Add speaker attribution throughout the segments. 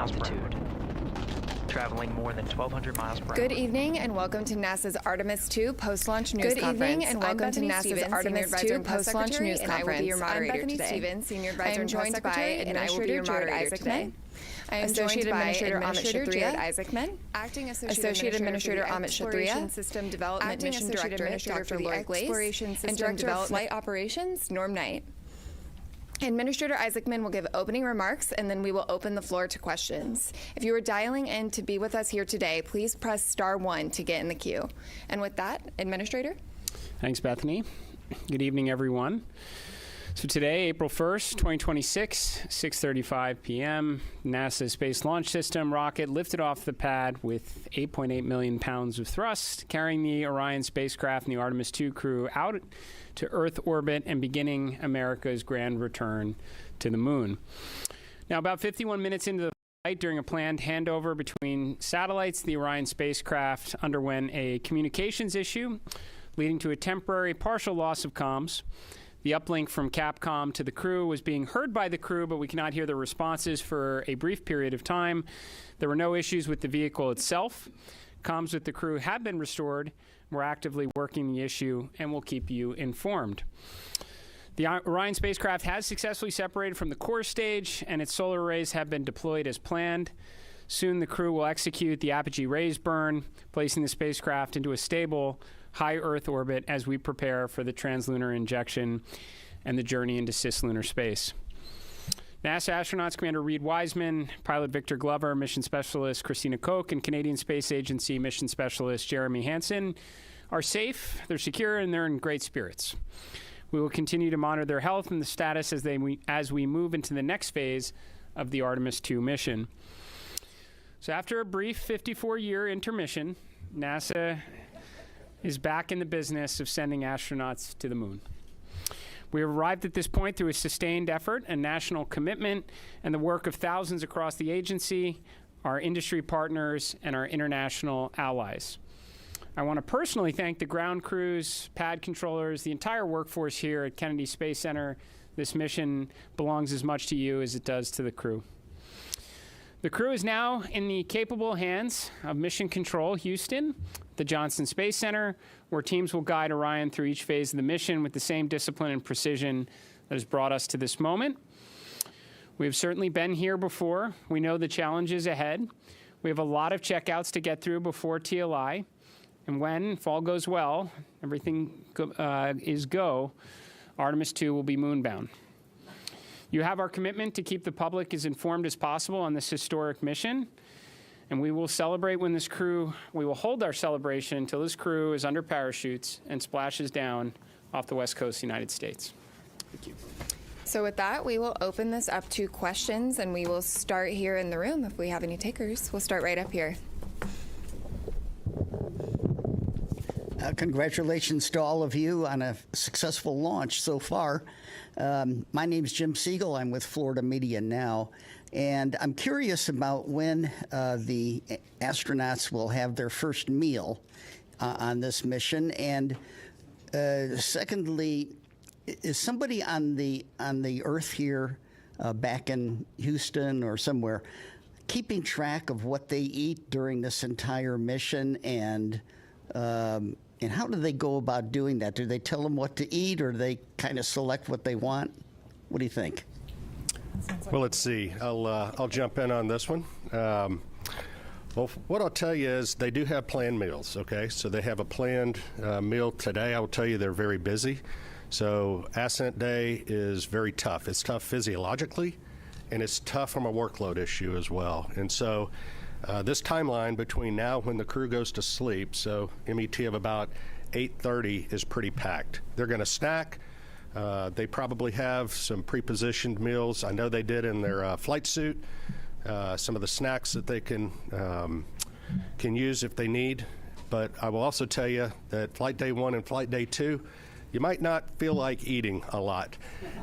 Speaker 1: miles per hour, traveling more than 1,200 miles per hour.
Speaker 2: Good evening and welcome to NASA's Artemis II post-launch news conference. Good evening and welcome to NASA's Artemis II post-launch news conference. I will be your moderator today. Senior Advisor and joined by Administrator Isaacman. I am Associate Administrator Isaacman, Acting Associate Administrator Amit Kshatriya, System Development Mission Director Dr. Lloyd Glaze, and Director of Flight Operations Norm Knight. Administrator Isaacman will give opening remarks, and then we will open the floor to questions. If you are dialing in to be with us here today, please press *1 to get in the queue. And with that, Administrator.
Speaker 3: Thanks, Bethany. Good evening, everyone. So today, April 1st, 2026, 6:35 p.m., NASA's Space Launch System rocket lifted off the pad with 8.8 million pounds of thrust, carrying the Orion spacecraft and the Artemis II crew out to Earth orbit and beginning America's grand return to the moon. Now, about 51 minutes into the flight, during a planned handover between satellites, the Orion spacecraft underwent a communications issue, leading to a temporary partial loss of comms. The uplink from Capcom to the crew was being heard by the crew, but we cannot hear their responses for a brief period of time. There were no issues with the vehicle itself. Comms with the crew have been restored. We're actively working the issue, and we'll keep you informed. The Orion spacecraft has successfully separated from the core stage, and its solar arrays have been deployed as planned. Soon the crew will execute the apogee raise burn, placing the spacecraft into a stable, high Earth orbit as we prepare for the translunar injection and the journey into cislunar space. NASA astronauts Commander Reid Weisman, pilot Victor Glover, mission specialist Christine Koch, and Canadian Space Agency mission specialist Jeremy Hansen are safe, they're secure, and they're in great spirits. We will continue to monitor their health and the status as we move into the next phase of the Artemis II mission. So after a brief 54-year intermission, NASA is back in the business of sending astronauts to the moon. We have arrived at this point through a sustained effort and national commitment and the work of thousands across the agency, our industry partners, and our international allies. I want to personally thank the ground crews, pad controllers, the entire workforce here at Kennedy Space Center. This mission belongs as much to you as it does to the crew. The crew is now in the capable hands of Mission Control Houston, the Johnson Space Center, where teams will guide Orion through each phase of the mission with the same discipline and precision that has brought us to this moment. We have certainly been here before. We know the challenges ahead. We have a lot of checkouts to get through before TLI. And when, if all goes well, everything is go, Artemis II will be moonbound. You have our commitment to keep the public as informed as possible on this historic mission, and we will celebrate when we will hold our celebration until this crew is under parachutes and splashes down off the west coast of the United States. Thank you.
Speaker 2: So with that, we will open this up to questions, and we will start here in the room if we have any takers. We'll start right up here.
Speaker 4: Congratulations to all of you on a successful launch so far. My name's Jim Siegel. I'm with Florida Media Now. And I'm curious about when the astronauts will have their first meal on this mission. And secondly, is somebody on the Earth here, back in Houston or somewhere, keeping track of what they eat during this entire mission? And how do they go about doing that? Do they tell them what to eat, or do they kind of select what they want? What do you think?
Speaker 5: Well, let's see. I'll jump in on this one. Well, what I'll tell you is they do have planned meals, okay? So they have a planned meal today. I will tell you they're very busy. So ascent day is very tough. It's tough physiologically, and it's tough from a workload issue as well. And so this timeline between now when the crew goes to sleep, so MET of about 8:30 is pretty packed. They're going to snack. They probably have some pre-positioned meals. I know they did in their flight suit. Some of the snacks that they can use if they need. But I will also tell you that flight day 1 and flight day 2, you might not feel like eating a lot,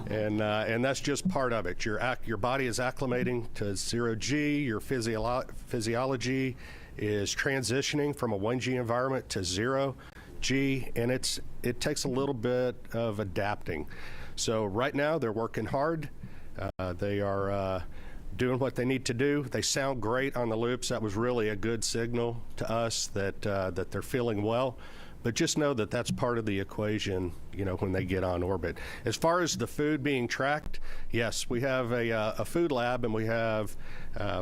Speaker 5: and that's just part of it. Your body is acclimating to 0G. Your physiology is transitioning from a 1G environment to 0G, and it takes a little bit of adapting. So right now they're working hard. They are doing what they need to do. They sound great on the loops. That was really a good signal to us that that they're feeling well. But just know that that's part of the equation, you know, when they get on orbit. As far as the food being tracked, yes, we have a food lab, and we have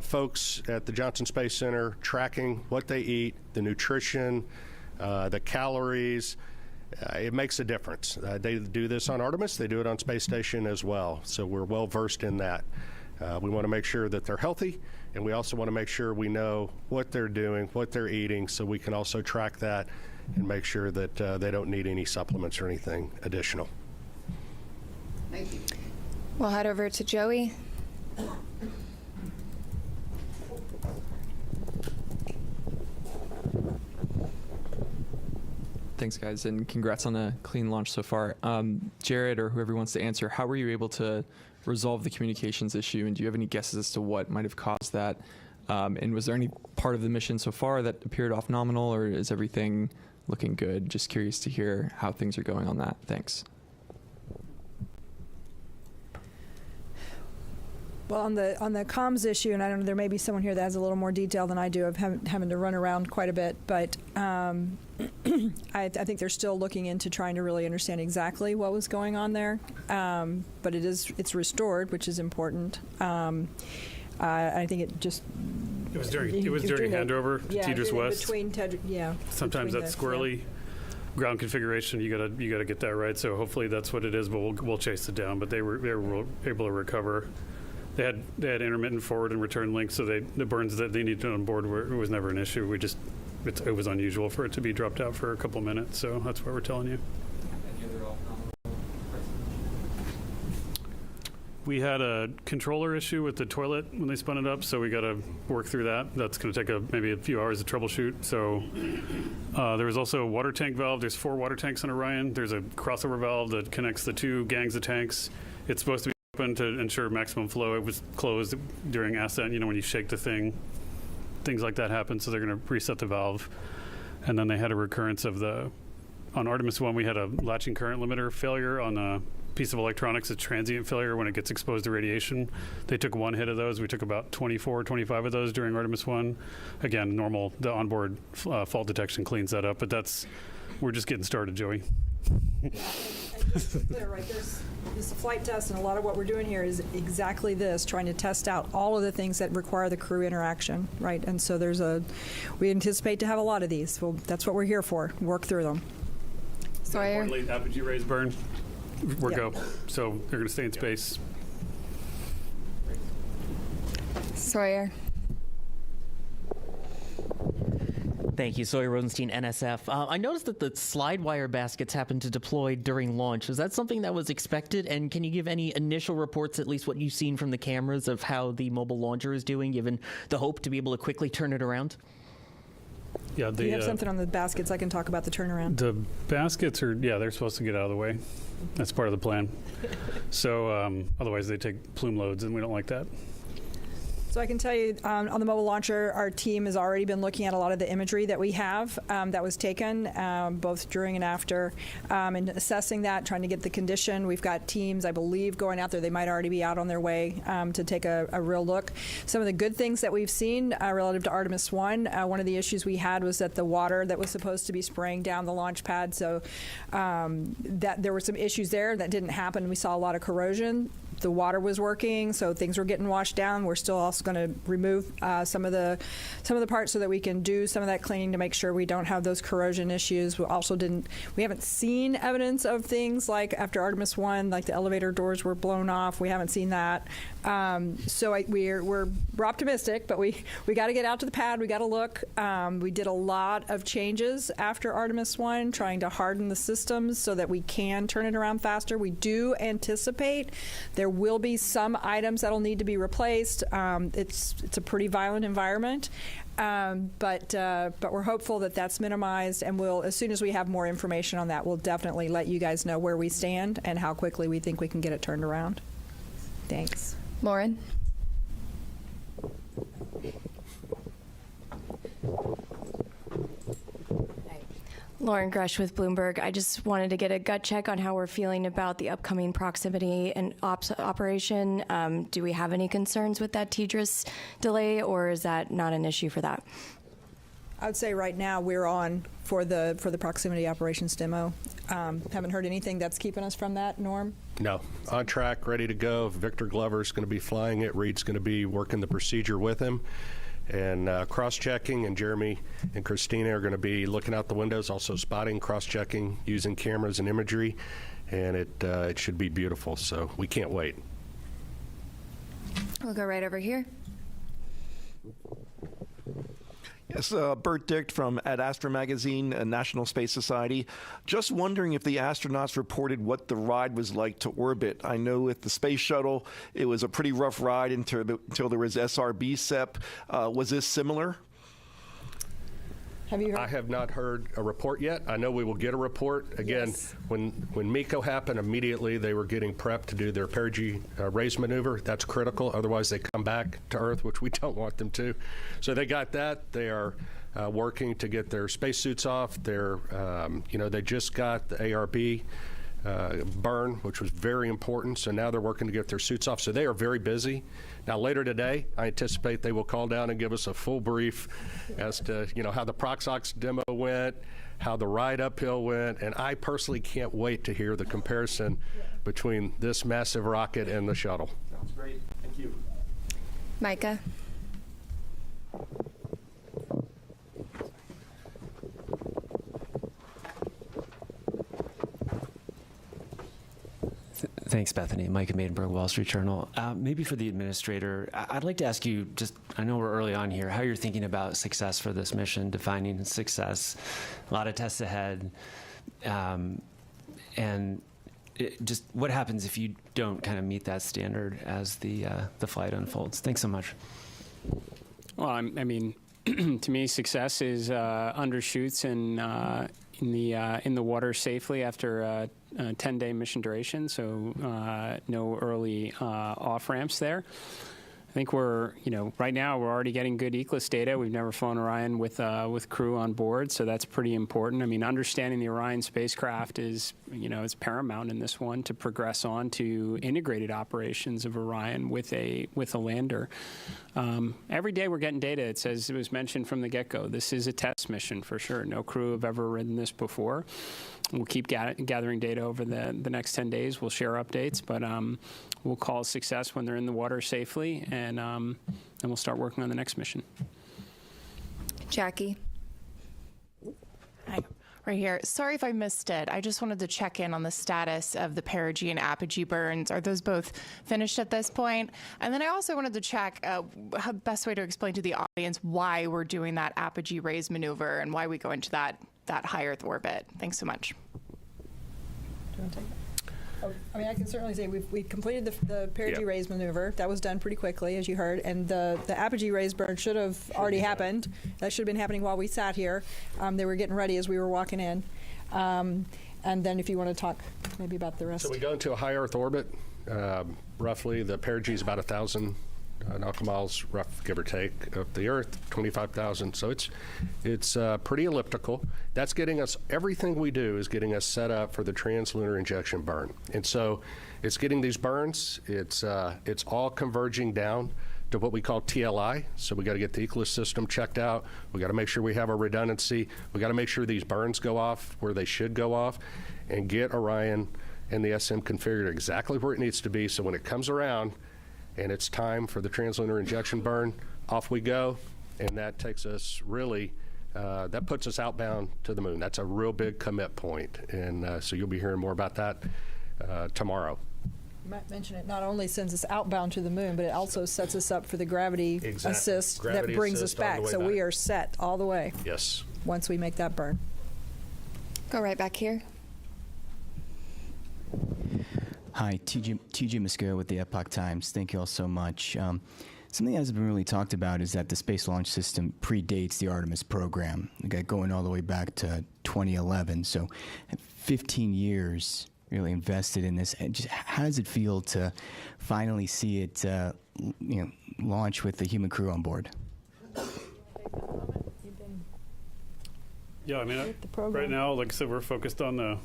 Speaker 5: folks at the Johnson Space Center tracking what they eat, the nutrition, the calories. It makes a difference. They do this on Artemis. They do it on Space Station as well. So we're well versed in that. We want to make sure that they're healthy, and we also want to make sure we know what they're doing, what they're eating, so we can also track that and make sure that they don't need any supplements or anything additional.
Speaker 4: Thank you.
Speaker 2: We'll head over to Joey.
Speaker 6: Thanks, guys, and congrats on a clean launch so far. Jared, or whoever wants to answer, how were you able to resolve the communications issue, and do you have any guesses as to what might have caused that? And was there any part of the mission so far that appeared off nominal, or is everything looking good? Just curious to hear how things are going on that. Thanks.
Speaker 7: Well, on the comms issue, and I don't know, there may be someone here that has a little more detail than I do of having to run around quite a bit, but I think they're still looking into trying to really understand exactly what was going on there. But it's restored, which is important. I think it just...
Speaker 8: It was during handover to Tejas West. Sometimes that's squirrely ground configuration. You gotta get that right. So hopefully that's what it is. But we'll chase it down. But they were able to recover. They had intermittent forward and return links, so the burns that they needed on board it was never an issue. It was unusual for it to be dropped out for a couple minutes. So that's what we're telling you. We had a controller issue with the toilet when they spun it up, so we got to work through that. That's going to take maybe a few hours to troubleshoot. So there was also a water tank valve. There's 4 water tanks on Orion. There's a crossover valve that connects the 2 gangs of tanks. It's supposed to be open to ensure maximum flow. It was closed during ascent. You know, when you shake the thing, things like that happen. So they're going to reset the valve. And then they had a recurrence of on Artemis 1, we had a latching current limiter failure on a piece of electronics, a transient failure when it gets exposed to radiation. They took 1 hit of those. We took about 24, 25 of those during Artemis 1. Again, normal, the onboard fault detection cleans that up, but we're just getting started, Joey.
Speaker 7: Just to be clear, right, this is a flight test, and a lot of what we're doing here is exactly this, trying to test out all of the things that require the crew interaction, right? And so we anticipate to have a lot of these. Well, that's what we're here for, work through them.
Speaker 2: Sawyer.
Speaker 8: Importantly, apogee rays burn. We're go. So they're going to stay in space.
Speaker 2: Sawyer.
Speaker 9: Thank you, Sawyer Rosenstein, NSF. I noticed that the slide wire baskets happened to deploy during launch. Is that something that was expected? And can you give any initial reports, at least what you've seen from the cameras, of how the mobile launcher is doing, given the hope to be able to quickly turn it around?
Speaker 8: Yeah,
Speaker 7: Do you have something on the baskets? I can talk about the turnaround.
Speaker 8: The baskets they're supposed to get out of the way. That's part of the plan. So otherwise they take plume loads, and we don't like that.
Speaker 7: So I can tell you on the mobile launcher, our team has already been looking at a lot of the imagery that we have that was taken both during and after, and assessing that, trying to get the condition. We've got teams, I believe, going out there. They might already be out on their way to take a real look. Some of the good things that we've seen relative to Artemis 1, one of the issues we had was that the water that was supposed to be spraying down the launch pad, so that there were some issues there that didn't happen. We saw a lot of corrosion. The water was working, so things were getting washed down. We're still also going to remove some of the parts so that we can do some of that cleaning to make sure we don't have those corrosion issues. We haven't seen evidence of things like after Artemis 1, like the elevator doors were blown off. We haven't seen that. So we're optimistic, but we got to get out to the pad. We got to look. We did a lot of changes after Artemis 1, trying to harden the systems so that we can turn it around faster. We do anticipate there will be some items that'll need to be replaced. It's a pretty violent environment, but we're hopeful that that's minimized, and as soon as we have more information on that, we'll definitely let you guys know where we stand and how quickly we think we can get it turned around. Thanks.
Speaker 2: Lauren.
Speaker 10: Lauren Gresh with Bloomberg. I just wanted to get a gut check on how we're feeling about the upcoming proximity and ops operation. Do we have any concerns with that TDRS delay, or is that not an issue for that?
Speaker 7: I would say right now we're on for the proximity operations demo. Haven't heard anything that's keeping us from that, Norm?
Speaker 5: No, on track, ready to go. Victor Glover's going to be flying it. Reid's going to be working the procedure with him. And cross-checking, and Jeremy and Cristine are going to be looking out the windows, also spotting, cross-checking, using cameras and imagery, and it should be beautiful, so we can't wait.
Speaker 2: We'll go right over here.
Speaker 11: Yes, Bert Dicht from Ad Astra Magazine, National Space Society. Just wondering if the astronauts reported what the ride was like to orbit. I know with the space shuttle, it was a pretty rough ride until there was SRB SEP. Was this similar?
Speaker 7: Have you heard?
Speaker 5: I have not heard a report yet. I know we will get a report. Again,
Speaker 7: Yes.
Speaker 5: when MECO happened, immediately they were getting prepped to do their perigee raise maneuver. That's critical. Otherwise, they come back to Earth, which we don't want them to. So they got that. They are working to get their spacesuits off. They're, they just got the ARB burn, which was very important. So now they're working to get their suits off. So they are very busy. Now, later today, I anticipate they will call down and give us a full brief as to, how the Proxox demo went, how the ride uphill went, and I personally can't wait to hear the comparison between this massive rocket and the shuttle.
Speaker 11: Sounds great. Thank you.
Speaker 2: Micah.
Speaker 12: Thanks, Bethany. Micah Maidenberg, Wall Street Journal. Maybe for the administrator, I'd like to ask you, I know we're early on here, how you're thinking about success for this mission, defining success, a lot of tests ahead, and just what happens if you don't kind of meet that standard as the flight unfolds? Thanks so much.
Speaker 3: Well, I mean, to me, success is undershoots and in the water safely after a 10-day mission duration, so no early off-ramps there. I think we're, right now we're already getting good ECLIS data. We've never flown Orion with crew on board, so that's pretty important. I mean, understanding the Orion spacecraft is, it's paramount in this one to progress on to integrated operations of Orion with a lander. Every day we're getting data. It says, it was mentioned from the get-go, this is a test mission for sure. No crew have ever ridden this before. We'll keep gathering data over the next 10 days. We'll share updates, but we'll call it success when they're in the water safely, and we'll start working on the next mission.
Speaker 2: Jackie.
Speaker 13: Hi. Right here. Sorry if I missed it. I just wanted to check in on the status of the perigee and apogee burns. Are those both finished at this point? And then I also wanted to check how the best way to explain to the audience why we're doing that apogee raise maneuver and why we go into that high Earth orbit. Thanks so much.
Speaker 7: Do you want to take that? I mean, I can certainly say we completed the perigee raise maneuver. That was done pretty quickly, as you heard, and the apogee raise burn should have already happened. That should have been happening while we sat here. They were getting ready as we were walking in. And then if you want to talk maybe about the rest.
Speaker 5: So we go into a high Earth orbit. Roughly, the perigee is about 1,000 nautical miles, rough, give or take, of the Earth, 25,000. So it's pretty elliptical. That's getting us, everything we do is getting us set up for the translunar injection burn. And so it's getting these burns. It's all converging down to what we call TLI. So we got to get the ECLIS system checked out. We got to make sure we have our redundancy. We got to make sure these burns go off where they should go off, and get Orion and the SM configured exactly where it needs to be. So when it comes around, and it's time for the translunar injection burn, off we go, and that takes us really, that puts us outbound to the moon. That's a real big commit point, and so you'll be hearing more about that tomorrow.
Speaker 7: You might mention it not only sends us outbound to the moon, but it also sets us up for the gravity assist that brings us back. So we are set all the way.
Speaker 5: Yes.
Speaker 7: Once we make that burn.
Speaker 2: Go right back here.
Speaker 14: Hi, TJ Mosquera with the Epoch Times. Thank you all so much. Something that hasn't been really talked about is that the Space Launch System predates the Artemis program. We got going all the way back to 2011, so 15 years really invested in this. And just how does it feel to finally see it, launch with the human crew on board?
Speaker 8: Yeah, I mean,
Speaker 7: the program.
Speaker 8: right now, like I said, we're focused on the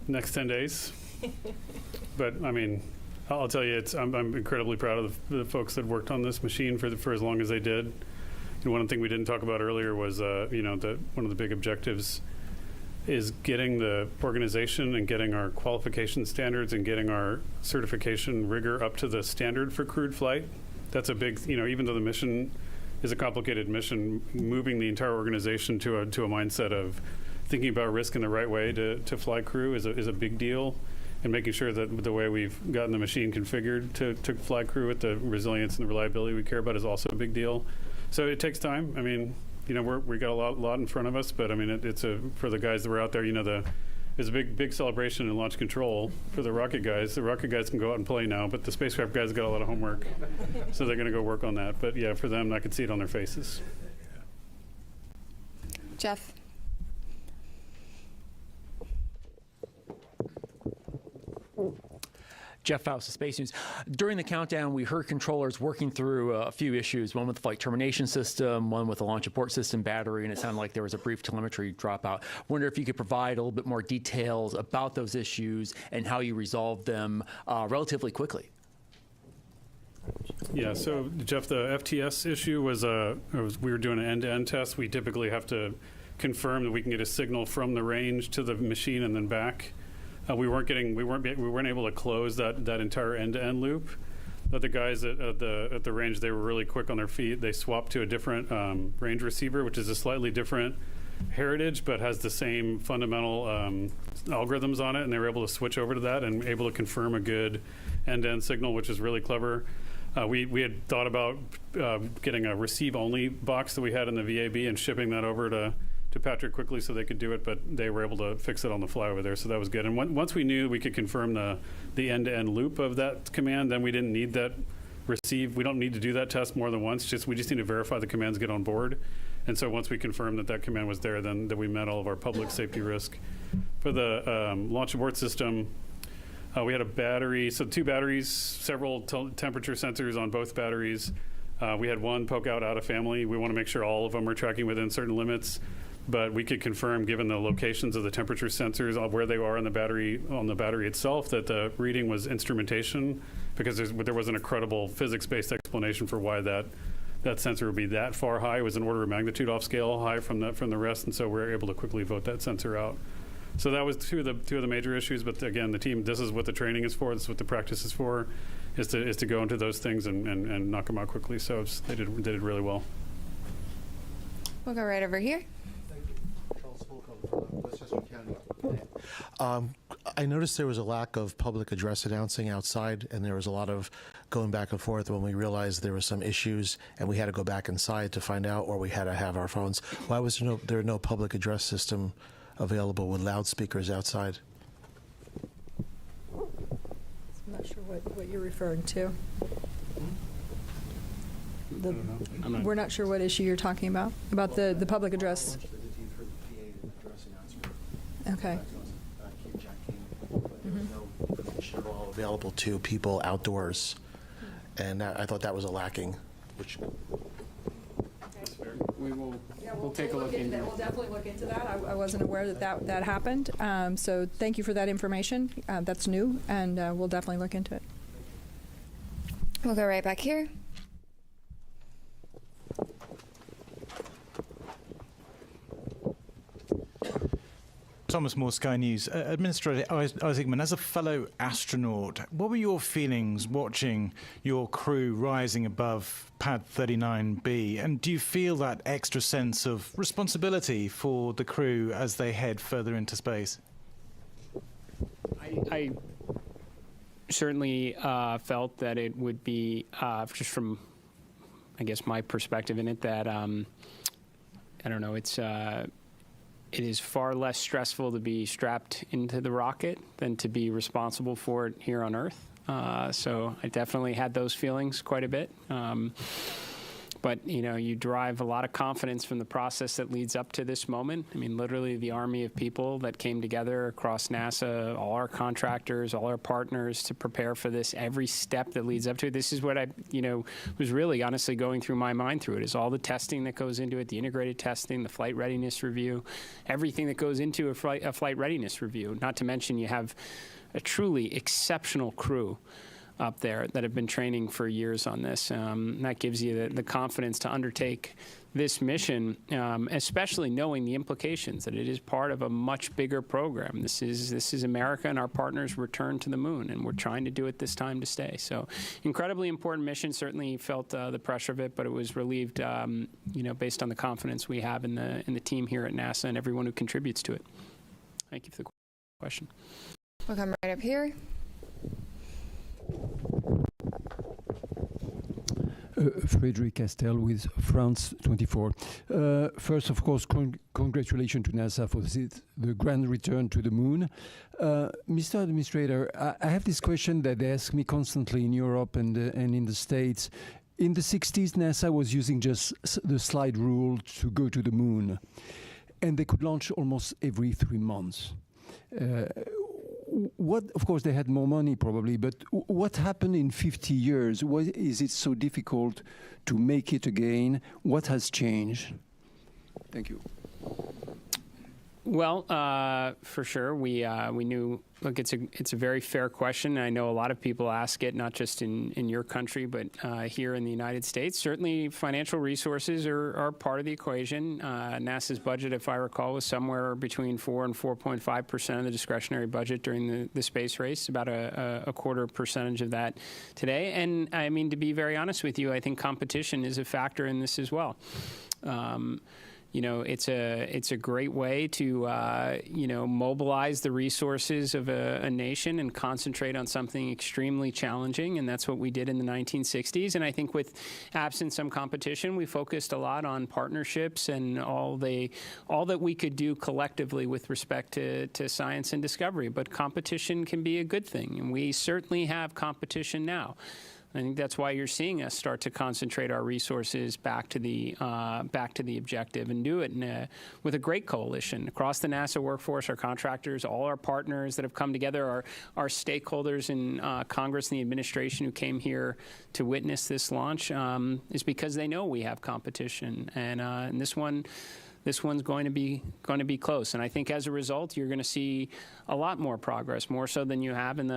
Speaker 8: next 10 days. But I mean, I'll tell you, I'm incredibly proud of the folks that worked on this machine for as long as they did. And one thing we didn't talk about earlier was, that one of the big objectives is getting the organization and getting our qualification standards and getting our certification rigor up to the standard for crewed flight. That's a big, even though the mission is a complicated mission, moving the entire organization to a mindset of thinking about risk in the right way to fly crew is a big deal. And making sure that the way we've gotten the machine configured to fly crew with the resilience and the reliability we care about is also a big deal. So it takes time. I mean, we got a lot in front of us, but I mean, it's for the guys that were out there, there's a big celebration in launch control for the rocket guys. The rocket guys can go out and play now, but the spacecraft guys got a lot of homework. So they're going to go work on that. But yeah, for them, I could see it on their faces.
Speaker 2: Jeff.
Speaker 15: Jeff Faust of Space News. During the countdown, we heard controllers working through a few issues, one with the flight termination system, one with the launch abort system battery, and it sounded like there was a brief telemetry dropout. Wonder if you could provide a little bit more details about those issues and how you resolved them relatively quickly.
Speaker 8: Yeah, so Jeff, the FTS issue was we were doing an end-to-end test. We typically have to confirm that we can get a signal from the range to the machine and then back. We weren't able to close that entire end-to-end loop. But the guys at the range, they were really quick on their feet. They swapped to a different range receiver, which is a slightly different heritage, but has the same fundamental algorithms on it, and they were able to switch over to that and able to confirm a good end-to-end signal, which is really clever. We had thought about getting a receive-only box that we had in the VAB and shipping that over to Patrick quickly so they could do it, but they were able to fix it on the fly over there, so that was good. And once we knew we could confirm the end-to-end loop of that command, then we didn't need that receive. We don't need to do that test more than once. We just need to verify the commands get on board. And so once we confirmed that command was there, then that we met all of our public safety risk. For the launch abort system, we had a battery, so 2 batteries, several temperature sensors on both batteries. We had one poke out of family. We want to make sure all of them are tracking within certain limits. But we could confirm, given the locations of the temperature sensors, where they are on the battery itself, that the reading was instrumentation, because there wasn't a credible physics-based explanation for why that sensor would be that far high. It was an order of magnitude off scale high from the rest, and so we were able to quickly vote that sensor out. So that was two of the major issues. But again, the team, this is what the training is for. This is what the practice is for, is to go into those things and knock them out quickly. So they did really well.
Speaker 2: We'll go right over here.
Speaker 16: I noticed there was a lack of public address announcing outside, and there was a lot of going back and forth when we realized there were some issues, and we had to go back inside to find out, or we had to have our phones. Why was there no public address system available with loudspeakers outside?
Speaker 7: I'm not sure what you're referring to. We're not sure what issue you're talking about the public address. Okay.
Speaker 16: Available to people outdoors, and I thought that was a lacking.
Speaker 3: We'll take a look into that.
Speaker 7: We'll definitely look into that. I wasn't aware that happened. So thank you for that information. That's new, and we'll definitely look into it.
Speaker 2: We'll go right back here.
Speaker 17: Thomas Moore, Sky News. Administrator Isaacman, as a fellow astronaut, what were your feelings watching your crew rising above Pad 39B? And do you feel that extra sense of responsibility for the crew as they head further into space?
Speaker 3: I certainly felt that it would be, just from, I guess, my perspective in it, that, I don't know, it is far less stressful to be strapped into the rocket than to be responsible for it here on Earth. So I definitely had those feelings quite a bit. But, you derive a lot of confidence from the process that leads up to this moment. I mean, literally the army of people that came together across NASA, all our contractors, all our partners to prepare for this, every step that leads up to it. This is what I, was really honestly going through my mind through it, is all the testing that goes into it, the integrated testing, the flight readiness review, everything that goes into a flight readiness review. Not to mention you have a truly exceptional crew up there that have been training for years on this. That gives you the confidence to undertake this mission, especially knowing the implications that it is part of a much bigger program. This is America and our partners' return to the moon, and we're trying to do it this time to stay. So, incredibly important mission. Certainly felt the pressure of it, but it was relieved, based on the confidence we have in the team here at NASA and everyone who contributes to it. Thank you for the question.
Speaker 2: We'll come right up here.
Speaker 18: Frederic Castel with France 24. First, of course, congratulations to NASA for the grand return to the moon. Mr. Administrator, I have this question that they ask me constantly in Europe and in the States. In the 60s, NASA was using just the slide rule to go to the moon, and they could launch almost every 3 months. Of course, they had more money probably, but what happened in 50 years? Why is it so difficult to make it again? What has changed? Thank you.
Speaker 3: Well, for sure, we knew. Look, it's a very fair question. I know a lot of people ask it, not just in your country, but here in the United States. Certainly, financial resources are part of the equation. NASA's budget, if I recall, was somewhere between 4 and 4.5% of the discretionary budget during the space race. About a quarter percentage of that today. And I mean, to be very honest with you, I think competition is a factor in this as well. It's a great way to, mobilize the resources of a nation and concentrate on something extremely challenging, and that's what we did in the 1960s. And I think with absent some competition, we focused a lot on partnerships and all that we could do collectively with respect to science and discovery. But competition can be a good thing, and we certainly have competition now. I think that's why you're seeing us start to concentrate our resources back to the objective, and do it with a great coalition across the NASA workforce, our contractors, all our partners that have come together, our stakeholders in Congress and the administration who came here to witness this launch, is because they know we have competition, and this one's going to be close. And I think as a result, you're going to see a lot more progress, more so than you have in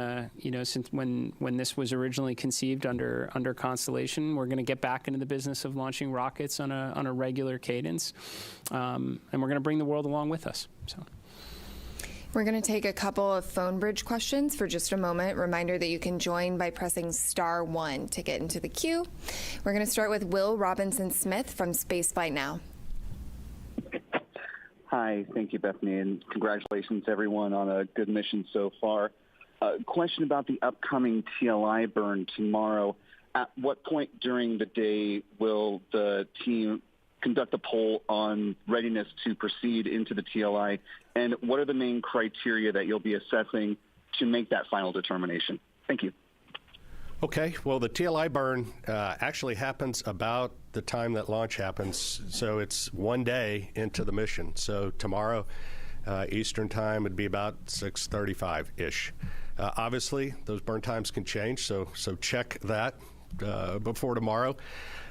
Speaker 3: since when this was originally conceived under Constellation. We're going to get back into the business of launching rockets on a regular cadence, and we're going to bring the world along with us. So.
Speaker 2: We're going to take a couple of phone bridge questions for just a moment. Reminder that you can join by pressing *1 to get into the queue. We're going to start with Will Robinson-Smith from Spaceflight Now.
Speaker 19: Hi, thank you, Bethany, and congratulations, everyone, on a good mission so far. Question about the upcoming TLI burn tomorrow. At what point during the day will the team conduct a poll on readiness to proceed into the TLI, and what are the main criteria that you'll be assessing to make that final determination? Thank you.
Speaker 5: Okay, well, the TLI burn actually happens about the time that launch happens, so it's 1 day into the mission. So tomorrow, Eastern time, would be about 6:35-ish. Obviously, those burn times can change, so check that before tomorrow.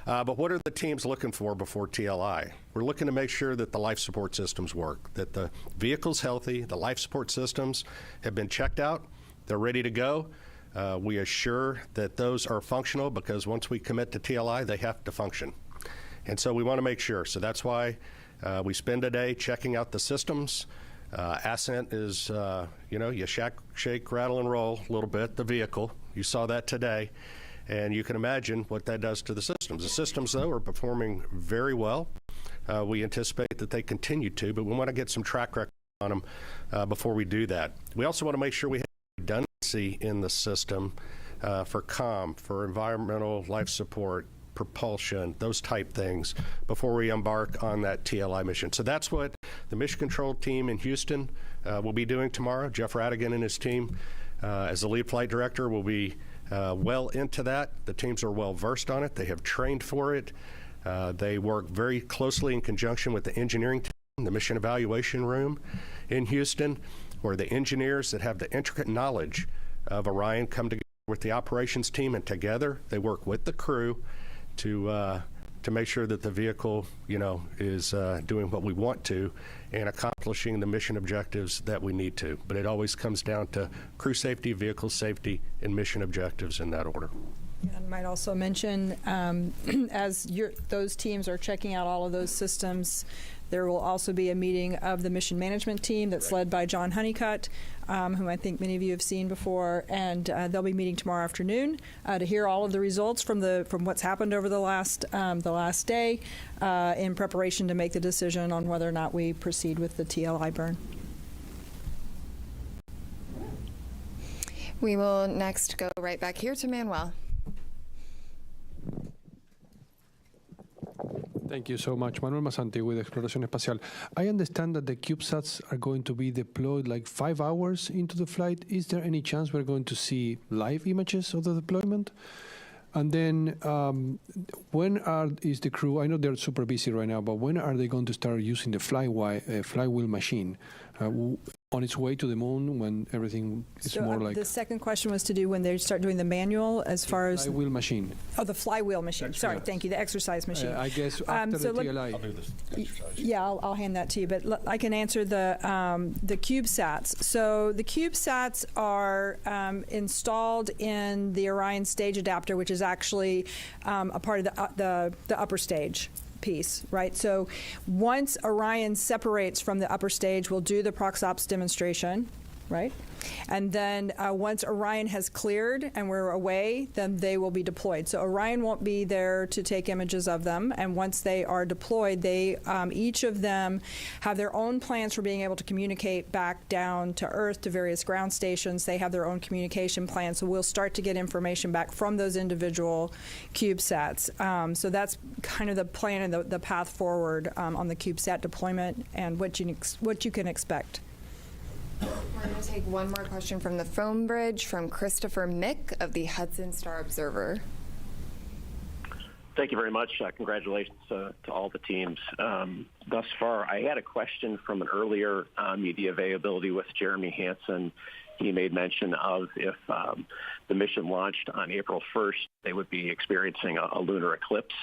Speaker 5: But what are the teams looking for before TLI? We're looking to make sure that the life support systems work, that the vehicle's healthy, the life support systems have been checked out, they're ready to go. We assure that those are functional, because once we commit to TLI, they have to function. And so we want to make sure. So that's why we spend a day checking out the systems. Ascent is, you shake, rattle, and roll a little bit, the vehicle. You saw that today. And you can imagine what that does to the systems. The systems, though, are performing very well. We anticipate that they continue to, but we want to get some track record on them before we do that. We also want to make sure we have redundancy in the system for comm, for environmental life support, propulsion, those type things before we embark on that TLI mission. So that's what the mission control team in Houston will be doing tomorrow. Jeff Radigan and his team, as the lead flight director, will be well into that. The teams are well versed on it. They have trained for it. They work very closely in conjunction with the engineering team, the mission evaluation room in Houston, where the engineers that have the intricate knowledge of Orion come together with the operations team, and together they work with the crew to make sure that the vehicle, is doing what we want to and accomplishing the mission objectives that we need to. But it always comes down to crew safety, vehicle safety, and mission objectives in that order.
Speaker 7: And might also mention, as those teams are checking out all of those systems, there will also be a meeting of the mission management team that's led by John Honeycutt, whom I think many of you have seen before, and they'll be meeting tomorrow afternoon to hear all of the results from what's happened over the last day, in preparation to make the decision on whether or not we proceed with the TLI burn.
Speaker 2: We will next go right back here to Manuel.
Speaker 18: Thank you so much. Manuel Masanti with Exploración Espacial. I understand that the CubeSats are going to be deployed like 5 hours into the flight. Is there any chance we're going to see live images of the deployment? And then when is the crew, I know they're super busy right now, but when are they going to start using the flywheel machine? On its way to the moon, when everything is more like...
Speaker 7: The second question was to do when they start doing the manual as far as...
Speaker 18: Flywheel machine.
Speaker 7: Oh, the flywheel machine. Sorry, thank you, the exercise machine.
Speaker 18: I guess after the TLI.
Speaker 5: I'll do this exercise.
Speaker 7: Yeah, I'll hand that to you, but I can answer the CubeSats. So the CubeSats are installed in the Orion stage adapter, which is actually a part of the upper stage piece, right? So once Orion separates from the upper stage, we'll do the ProxOps demonstration, right? And then once Orion has cleared and we're away, then they will be deployed. So Orion won't be there to take images of them. And once they are deployed, they each of them have their own plans for being able to communicate back down to Earth to various ground stations. They have their own communication plans. So we'll start to get information back from those individual CubeSats. So that's kind of the plan and the path forward on the CubeSat deployment and what you can expect.
Speaker 2: We're going to take one more question from the phone bridge from Christopher Mick of the Hudson Star Observer.
Speaker 20: Thank you very much. Congratulations to all the teams thus far. I had a question from an earlier media availability with Jeremy Hansen. He made mention of if the mission launched on April 1st, they would be experiencing a lunar eclipse.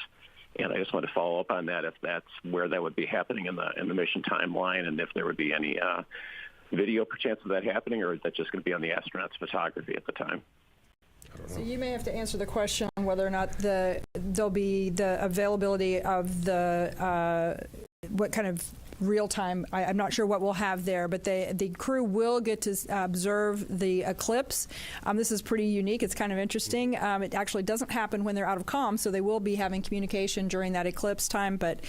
Speaker 20: And I just want to follow up on that, if that's where that would be happening in the mission timeline, and if there would be any video perchance of that happening, or is that just going to be on the astronauts' photography at the time?
Speaker 7: So you may have to answer the question on whether or not there'll be the availability of what kind of real time. I'm not sure what we'll have there, but the crew will get to observe the eclipse. This is pretty unique. It's kind of interesting. It actually doesn't happen when they're out of comm, so they will be having communication during that eclipse time. But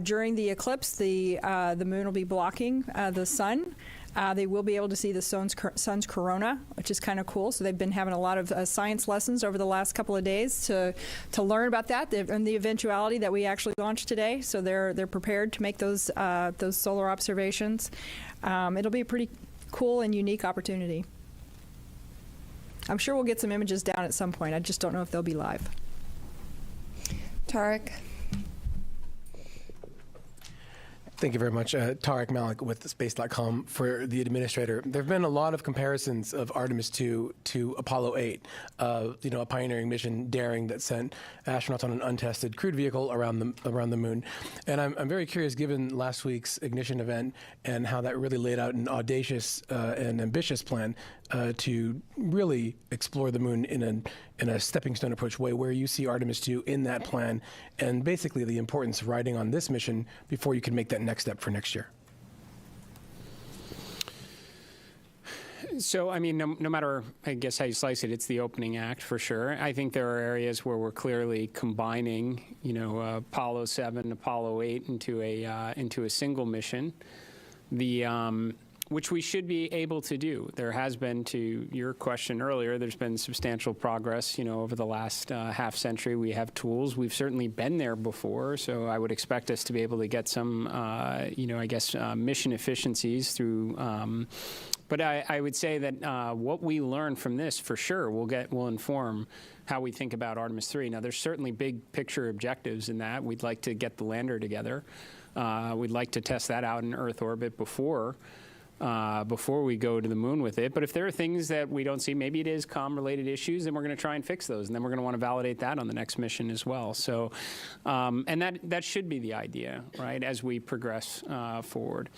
Speaker 7: during the eclipse, the moon will be blocking the sun. They will be able to see the sun's corona, which is kind of cool. So they've been having a lot of science lessons over the last couple of days to learn about that and the eventuality that we actually launched today. So they're prepared to make those solar observations. It'll be a pretty cool and unique opportunity. I'm sure we'll get some images down at some point. I just don't know if they'll be live.
Speaker 2: Tarek.
Speaker 21: Thank you very much. Tarek Malik with Space.com for the administrator. There have been a lot of comparisons of Artemis II to Apollo 8, a pioneering mission, daring, that sent astronauts on an untested crewed vehicle around the moon. And I'm very curious, given last week's ignition event and how that really laid out an audacious and ambitious plan to really explore the moon in a stepping stone approach way, where you see Artemis II in that plan, and basically the importance of riding on this mission before you can make that next step for next year.
Speaker 3: So, I mean, no matter, I guess, how you slice it, it's the opening act for sure. I think there are areas where we're clearly combining, Apollo 7, Apollo 8 into a single mission. Which we should be able to do. There has been, to your question earlier, there's been substantial progress, over the last half century. We have tools. We've certainly been there before, so I would expect us to be able to get some, mission efficiencies through. But I would say that what we learn from this, for sure, will inform how we think about Artemis II. Now, there's certainly big picture objectives in that. We'd like to get the lander together. We'd like to test that out in Earth orbit before we go to the moon with it. But if there are things that we don't see, maybe it is comm-related issues, then we're going to try and fix those. And then we're going to want to validate that on the next mission as well. So, and that should be the idea, right, as we progress forward.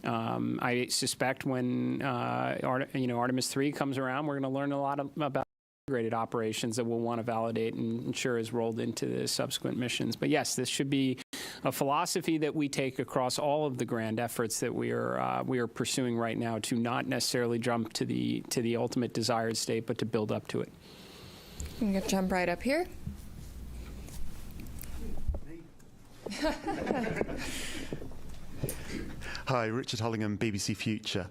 Speaker 3: I suspect when Artemis III comes around, we're going to learn a lot about integrated operations that we'll want to validate and ensure is rolled into the subsequent missions. But yes, this should be a philosophy that we take across all of the grand efforts that we are pursuing right now, to not necessarily jump to the ultimate desired state, but to build up to it.
Speaker 2: I'm going to jump right up here.
Speaker 1: Hi, Richard Hollingham, BBC Future.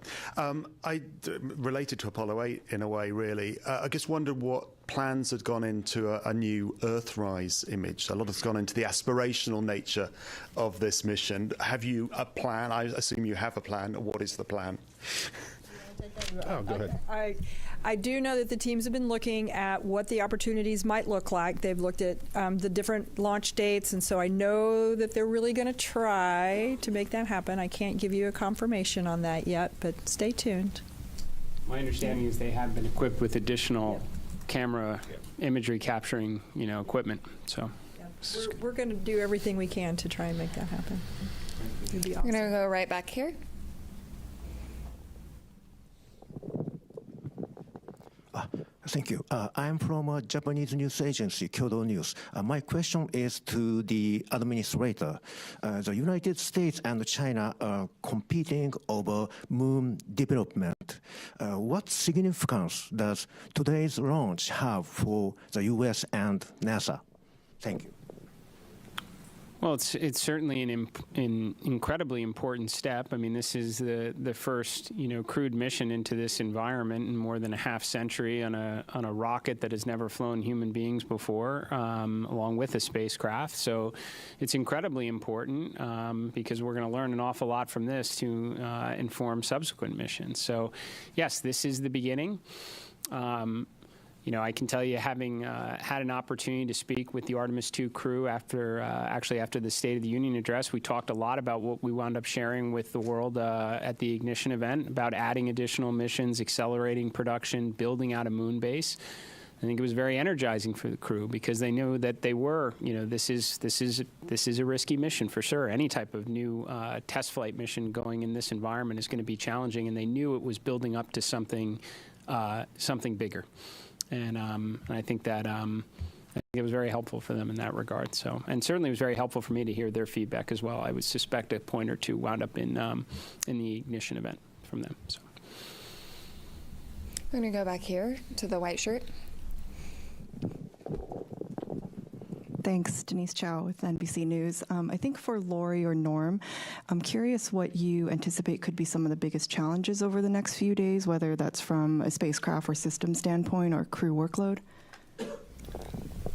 Speaker 1: Related to Apollo 8 in a way, really. I just wondered what plans had gone into a new Earthrise image. A lot has gone into the aspirational nature of this mission. Have you a plan? I assume you have a plan. What is the plan?
Speaker 5: Oh, go ahead.
Speaker 7: I do know that the teams have been looking at what the opportunities might look like. They've looked at the different launch dates, and so I know that they're really going to try to make that happen. I can't give you a confirmation on that yet, but stay tuned.
Speaker 3: My understanding is they have been equipped with additional camera imagery capturing, equipment. So
Speaker 7: we're going to do everything we can to try and make that happen. It'd be awesome.
Speaker 2: We're going to go right back here.
Speaker 22: Thank you. I'm from a Japanese news agency, Kyodo News. My question is to the administrator. The United States and China are competing over moon development. What significance does today's launch have for the U.S. and NASA? Thank you.
Speaker 3: Well, it's certainly an incredibly important step. I mean, this is the first crewed mission into this environment in more than a half century on a rocket that has never flown human beings before, along with a spacecraft. So it's incredibly important because we're going to learn an awful lot from this to inform subsequent missions. So yes, this is the beginning. I can tell you, having had an opportunity to speak with the Artemis II crew after the State of the Union address, we talked a lot about what we wound up sharing with the world at the Ignition event, about adding additional missions, accelerating production, building out a moon base. I think it was very energizing for the crew because they knew that they were, this is a risky mission for sure. Any type of new test flight mission going in this environment is going to be challenging, and they knew it was building up to something bigger. And I think that it was very helpful for them in that regard. So, and certainly it was very helpful for me to hear their feedback as well. I would suspect a point or two wound up in the Ignition event from them. So,
Speaker 2: we're going to go back here to the white shirt.
Speaker 23: Thanks, Denise Chow with NBC News. I think for Lori or Norm, I'm curious what you anticipate could be some of the biggest challenges over the next few days, whether that's from a spacecraft or system standpoint or crew workload.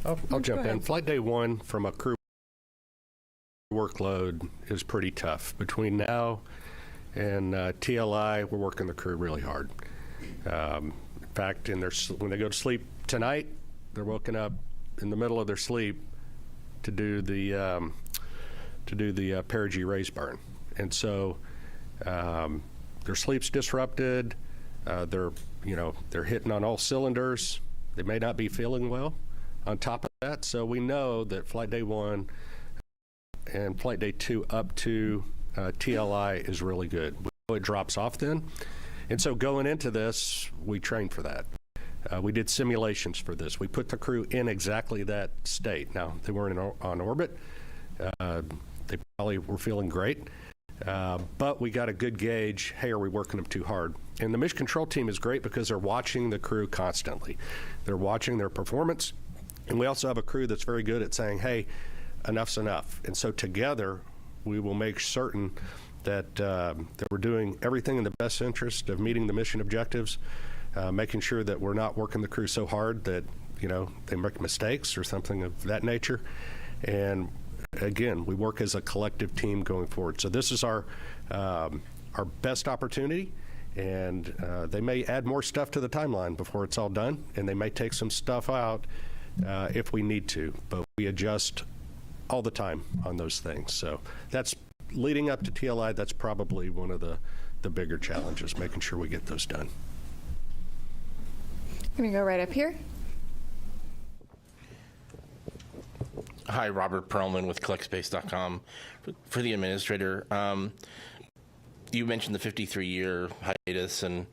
Speaker 5: I'll jump in. Flight day 1 from a crew workload is pretty tough. Between now and TLI, we're working the crew really hard. In fact, when they go to sleep tonight, they're woken up in the middle of their sleep to do the perigee raise burn, and so their sleep's disrupted. They're hitting on all cylinders. They may not be feeling well. On top of that, so we know that flight day 1 and flight day 2 up to TLI is really good. We know it drops off then, and so going into this, we trained for that. We did simulations for this. We put the crew in exactly that state. Now, they weren't on orbit. They probably were feeling great. But we got a good gauge, hey, are we working them too hard? And the mission control team is great because they're watching the crew constantly. They're watching their performance. And we also have a crew that's very good at saying, hey, enough's enough. And so together, we will make certain that we're doing everything in the best interest of meeting the mission objectives, making sure that we're not working the crew so hard that, they make mistakes or something of that nature. And again, we work as a collective team going forward. So this is our best opportunity, and they may add more stuff to the timeline before it's all done, and they may take some stuff out if we need to, but we adjust all the time on those things. So that's leading up to TLI. That's probably one of the bigger challenges, making sure we get those done.
Speaker 2: I'm going to go right up here.
Speaker 4: Hi, Robert Perlman with CollectSpace.com. For the administrator, you mentioned the 53-year hiatus, and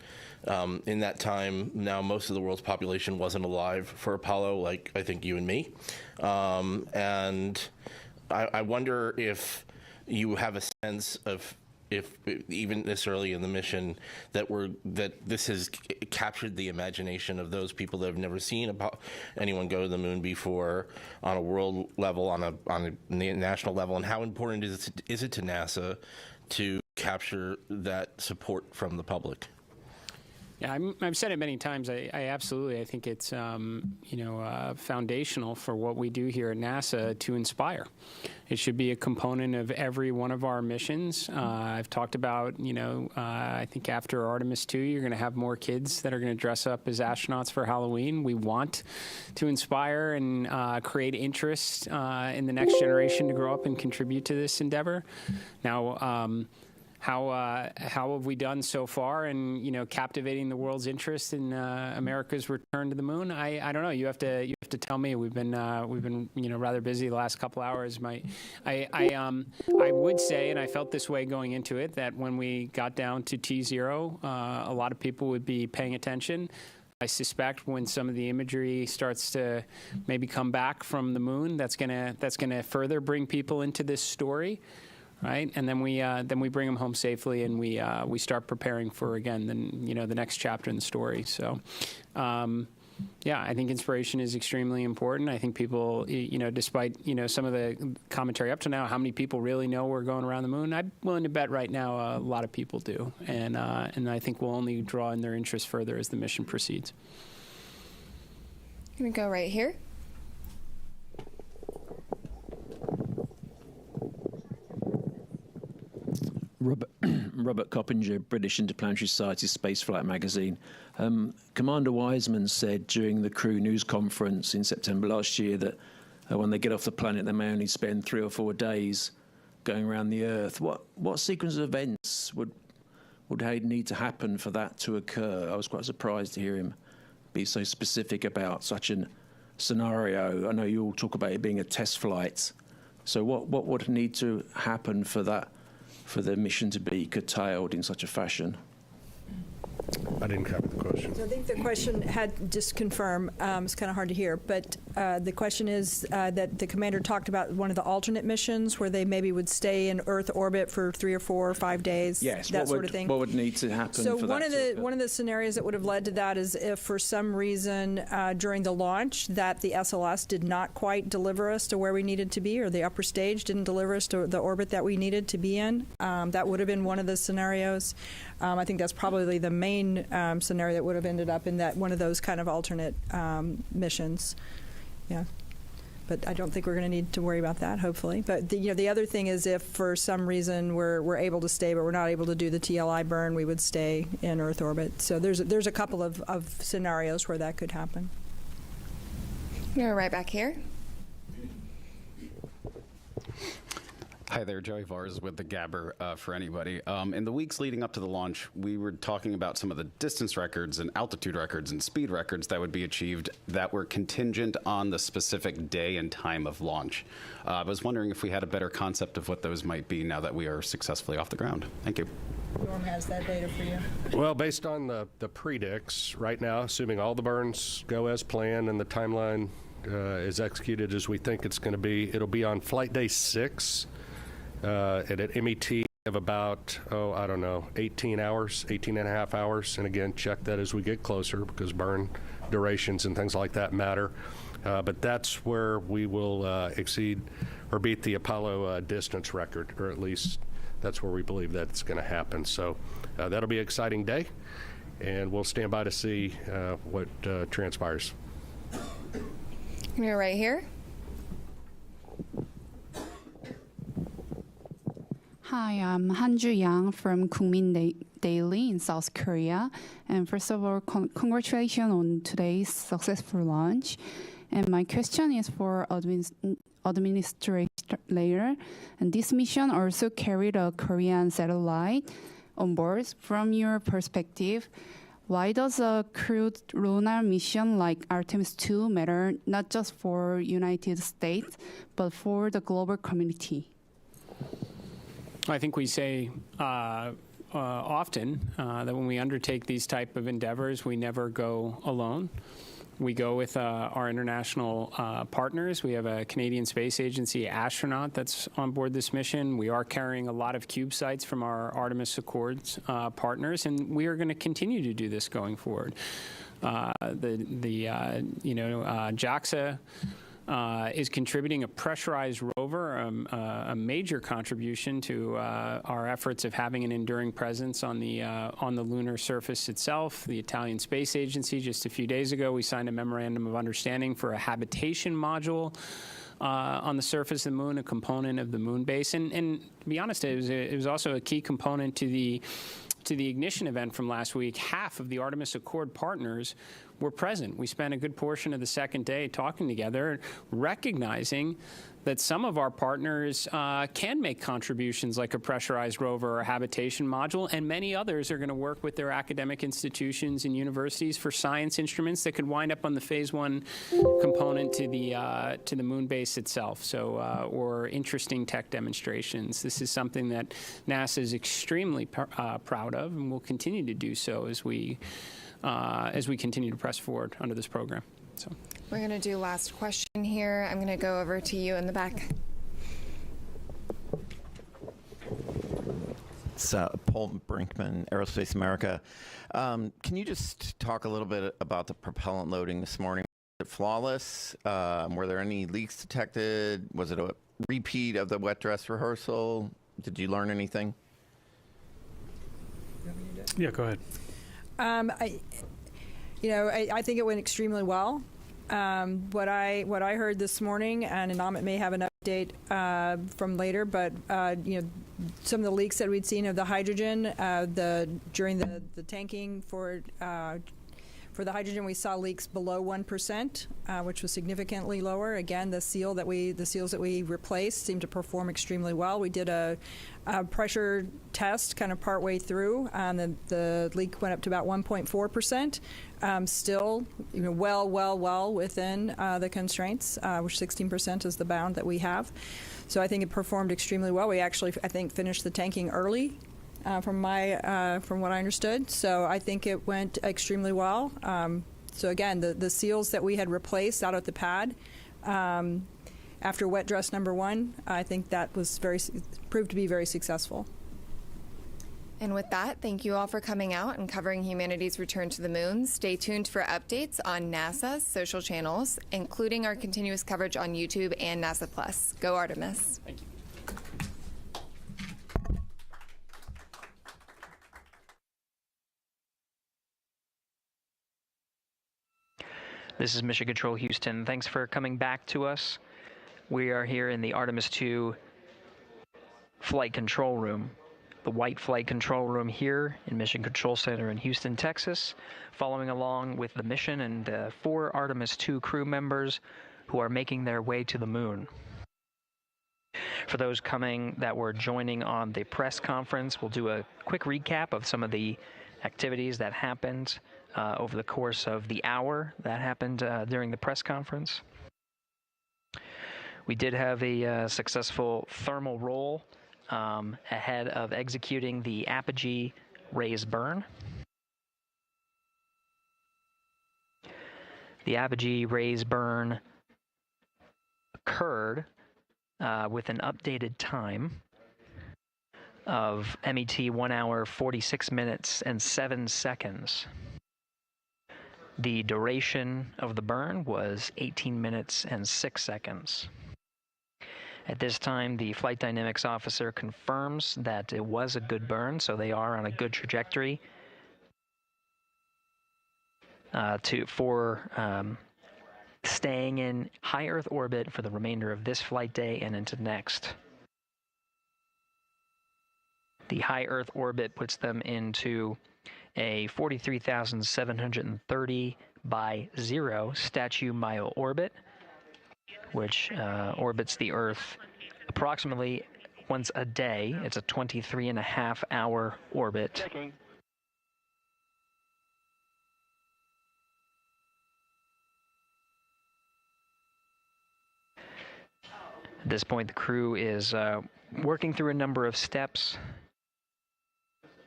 Speaker 4: in that time, now most of the world's population wasn't alive for Apollo, like I think you and me. And I wonder if you have a sense of, if even this early in the mission, that this has captured the imagination of those people that have never seen anyone go to the moon before, on a world level, on a national level, and how important is it to NASA to capture that support from the public?
Speaker 3: Yeah, I've said it many times. I absolutely, I think it's foundational for what we do here at NASA to inspire. It should be a component of every one of our missions. I've talked about, I think after Artemis II, you're going to have more kids that are going to dress up as astronauts for Halloween. We want to inspire and create interest in the next generation to grow up and contribute to this endeavor. Now, how have we done so far in captivating the world's interest in America's return to the moon? I don't know. You have to tell me. We've been rather busy the last couple hours. I would say, and I felt this way going into it, that when we got down to T0, a lot of people would be paying attention. I suspect when some of the imagery starts to maybe come back from the moon, that's gonna further bring people into this story. Right, and then we bring them home safely, and we start preparing for, again, the next chapter in the story. So, I think inspiration is extremely important. I think people, despite some of the commentary up to now, how many people really know we're going around the moon? I'm willing to bet right now a lot of people do, and I think we'll only draw in their interest further as the mission proceeds.
Speaker 2: I'm gonna go right here.
Speaker 6: Robert Coppinger, British Interplanetary Society Spaceflight Magazine. Commander Weisman said during the crew news conference in September last year that when they get off the planet, they may only spend 3 or 4 days going around the Earth. What sequence of events would need to happen for that to occur? I was quite surprised to hear him be so specific about such a scenario. I know you all talk about it being a test flight. So what would need to happen for the mission to be curtailed in such a fashion?
Speaker 5: I didn't cover the question.
Speaker 7: So I think the question had, just confirm, it's kind of hard to hear, but the question is that the commander talked about one of the alternate missions where they maybe would stay in Earth orbit for 3 or 4 or 5 days,
Speaker 6: yes,
Speaker 7: that sort of thing.
Speaker 6: What would need to happen
Speaker 7: so
Speaker 6: for
Speaker 7: one
Speaker 6: that
Speaker 7: of the scenarios that would have led to that is if for some reason during the launch that the SLS did not quite deliver us to where we needed to be, or the upper stage didn't deliver us to the orbit that we needed to be in. That would have been one of the scenarios. I think that's probably the main scenario that would have ended up in that one of those kind of alternate missions. Yeah, but I don't think we're going to need to worry about that, hopefully. But the other thing is, if for some reason we're able to stay, but we're not able to do the TLI burn, we would stay in Earth orbit. So there's a couple of scenarios where that could happen.
Speaker 2: Go right back here.
Speaker 9: Hi there, Joey Vars with the Gabber for anybody. In the weeks leading up to the launch, we were talking about some of the distance records and altitude records and speed records that would be achieved that were contingent on the specific day and time of launch. I was wondering if we had a better concept of what those might be now that we are successfully off the ground. Thank you.
Speaker 7: Norm has that data for you.
Speaker 5: Well, based on the predicts right now, assuming all the burns go as planned and the timeline is executed as we think it's going to be, it'll be on flight day 6. At an MET of about, 18 hours, 18 and a half hours. And again, check that as we get closer because burn durations and things like that matter. But that's where we will exceed or beat the Apollo distance record, or at least that's where we believe that's going to happen. So that'll be an exciting day, and we'll stand by to see what transpires.
Speaker 2: You're right here.
Speaker 24: Hi, I'm Hanju Yang from Kunmin Daily in South Korea. And first of all, congratulations on today's successful launch. And my question is for administrator layer. And this mission also carried a Korean satellite on board. From your perspective, why does a crewed lunar mission like Artemis II matter not just for United States, but for the global community?
Speaker 3: I think we say often that when we undertake these type of endeavors, we never go alone. We go with our international partners. We have a Canadian Space Agency astronaut that's on board this mission. We are carrying a lot of CubeSats from our Artemis Accords partners, and we are going to continue to do this going forward. JAXA is contributing a pressurized rover, a major contribution to our efforts of having an enduring presence on the lunar surface itself. The Italian Space Agency, just a few days ago, we signed a memorandum of understanding for a habitation module on the surface of the moon, a component of the moon base. And to be honest, it was also a key component to the ignition event from last week. Half of the Artemis Accord partners were present. We spent a good portion of the second day talking together, recognizing that some of our partners can make contributions like a pressurized rover or a habitation module, and many others are going to work with their academic institutions and universities for science instruments that could wind up on the phase 1 component to the moon base itself. So, or interesting tech demonstrations. This is something that NASA is extremely proud of, and will continue to do so as we continue to press forward under this program. So.
Speaker 2: We're going to do last question here. I'm going to go over to you in the back.
Speaker 10: It's Paul Brinkman, Aerospace America. Can you just talk a little bit about the propellant loading this morning? Was it flawless? Were there any leaks detected? Was it a repeat of the wet dress rehearsal? Did you learn anything?
Speaker 8: Yeah, go ahead.
Speaker 7: I think it went extremely well. What I heard this morning, and Amit may have an update from later, but some of the leaks that we'd seen of the hydrogen during the tanking for the hydrogen, we saw leaks below 1%, which was significantly lower. Again, the seals that we replaced seemed to perform extremely well. We did a pressure test kind of partway through, and the leak went up to about 1.4%. Still, well within the constraints, which 16% is the bound that we have. So I think it performed extremely well. We actually, I think, finished the tanking early. From what I understood, so I think it went extremely well. So again, the seals that we had replaced out at the pad after wet dress number 1, I think that was proved to be very successful.
Speaker 2: And with that, thank you all for coming out and covering humanity's return to the moon. Stay tuned for updates on NASA's social channels, including our continuous coverage on YouTube and NASA Plus. Go Artemis!
Speaker 3: Thank you.
Speaker 11: This is Mission Control Houston. Thanks for coming back to us. We are here in the Artemis II flight control room, the white flight control room here in Mission Control Center in Houston, Texas, following along with the mission and 4 Artemis II crew members who are making their way to the moon. For those coming that were joining on the press conference, we'll do a quick recap of some of the activities that happened over the course of the hour that happened during the press conference. We did have a successful thermal roll ahead of executing the apogee raise burn. The apogee raise burn occurred with an updated time of MET 1 hour, 46 minutes, and 7 seconds. The duration of the burn was 18 minutes and 6 seconds. At this time, the flight dynamics officer confirms that it was a good burn, so they are on a good trajectory for staying in high Earth orbit for the remainder of this flight day and into next. The high Earth orbit puts them into a 43,730 by 0 statute-mile orbit, which orbits the Earth approximately once a day. It's a 23.5-hour orbit.
Speaker 12: Checking.
Speaker 11: At this point, the crew is working through a number of steps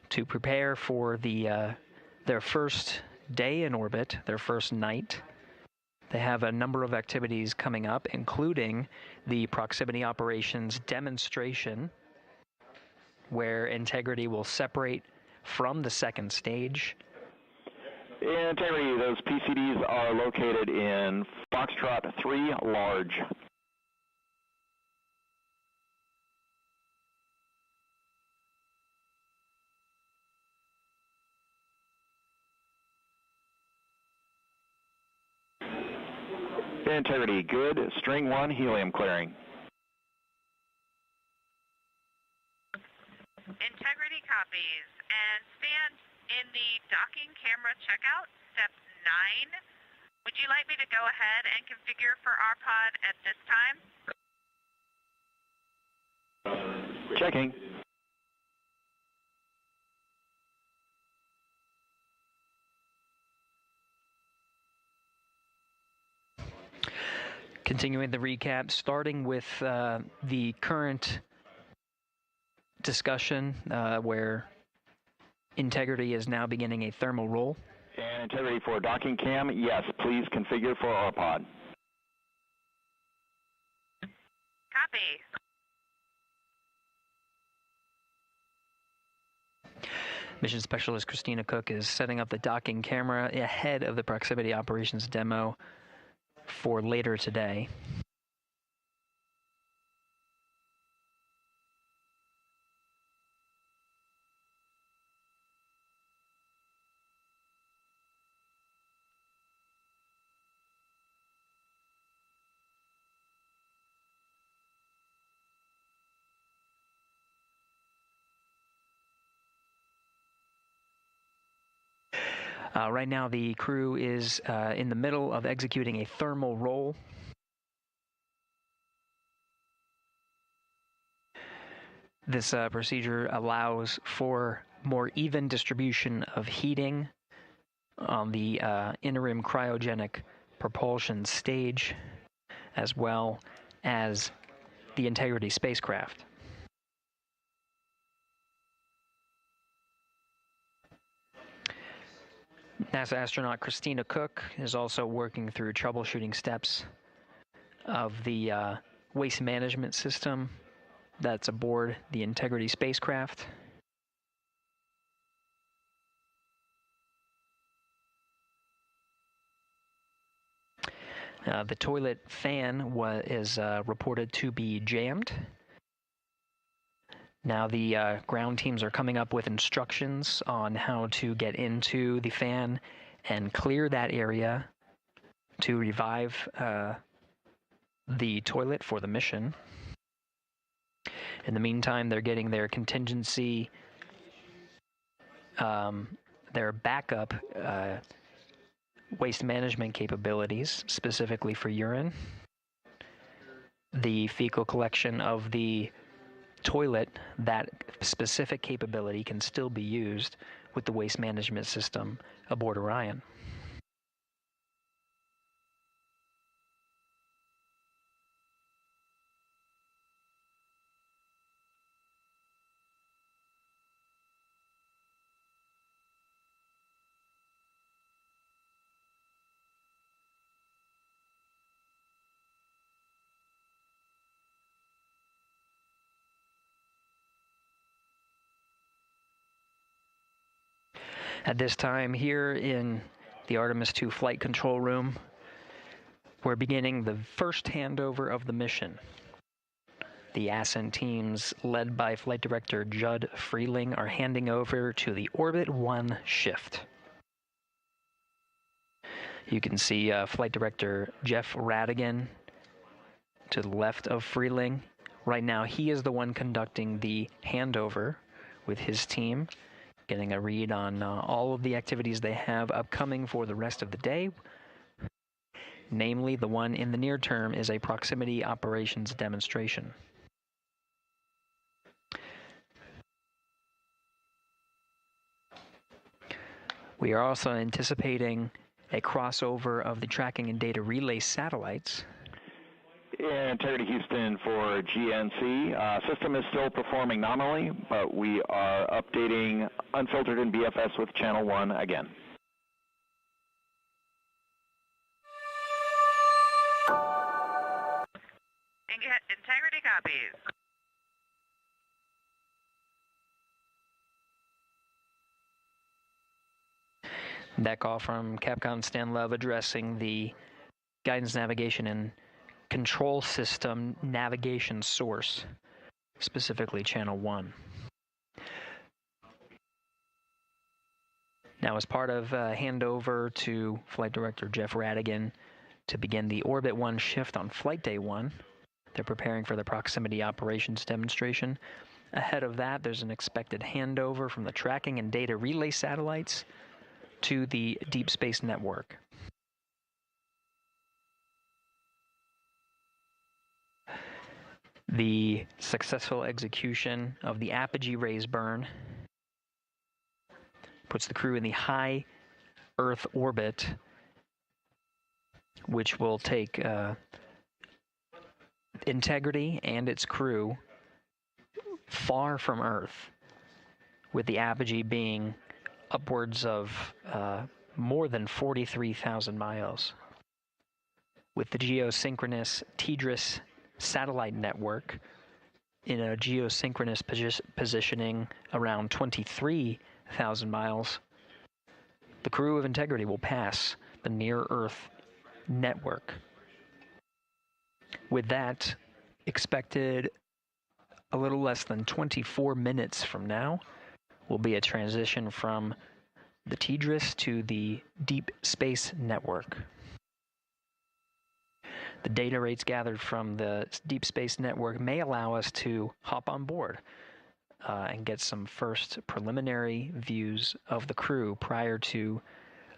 Speaker 11: to prepare for their first day in orbit, their first night. They have a number of activities coming up, including the proximity operations demonstration, where Integrity will separate from the second stage.
Speaker 12: Integrity, those PCDs are located in Foxtrot 3 large. Integrity, good. String 1, helium clearing.
Speaker 13: Integrity copies. And stand in the docking camera checkout, step 9. Would you like me to go ahead and configure for our pod at this time?
Speaker 12: Checking.
Speaker 11: Continuing the recap, starting with the current discussion where Integrity is now beginning a thermal roll.
Speaker 12: And Integrity for docking cam, yes, please configure for our pod.
Speaker 13: Copy.
Speaker 11: Mission Specialist Christina Koch is setting up the docking camera ahead of the proximity operations demo for later today. Right now, the crew is in the middle of executing a thermal roll. This procedure allows for more even distribution of heating on the interim cryogenic propulsion stage, as well as the Integrity spacecraft. NASA astronaut Christina Koch is also working through troubleshooting steps of the waste management system that's aboard the Integrity spacecraft. The toilet fan is reported to be jammed. Now the ground teams are coming up with instructions on how to get into the fan and clear that area to revive the toilet for the mission. In the meantime, they're getting their contingency, their backup waste management capabilities, specifically for urine. The fecal collection of the toilet, that specific capability can still be used with the waste management system aboard Orion. At this time, here in the Artemis II flight control room, we're beginning the first handover of the mission. The ascent teams, led by Flight Director Judd Freeling, are handing over to the Orbit 1 shift. You can see Flight Director Jeff Radigan to the left of Freeling. Right now, he is the one conducting the handover with his team. getting a read on all of the activities they have upcoming for the rest of the day. Namely, the one in the near term is a proximity operations demonstration. We are also anticipating a crossover of the tracking and data relay satellites.
Speaker 12: Integrity Houston for GNC. System is still performing nominally, but we are updating unfiltered and BFS with channel 1 again.
Speaker 13: Integrity copies.
Speaker 11: That call from Capcom Stan Love addressing the guidance, navigation, and control system navigation source, specifically channel 1. Now, as part of handover to Flight Director Jeff Radigan to begin the Orbit 1 shift on Flight Day 1, they're preparing for the proximity operations demonstration. Ahead of that, there's an expected handover from the tracking and data relay satellites to the Deep Space Network. The successful execution of the apogee raise burn puts the crew in the high Earth orbit, which will take Integrity and its crew far from Earth, with the apogee being upwards of more than 43,000 miles. With the geosynchronous TDRS satellite network in a geosynchronous positioning around 23,000 miles, the crew of Integrity will pass the near-Earth network. With that, expected a little less than 24 minutes from now will be a transition from the TDRS to the Deep Space Network. The data rates gathered from the Deep Space Network may allow us to hop on board and get some first preliminary views of the crew prior to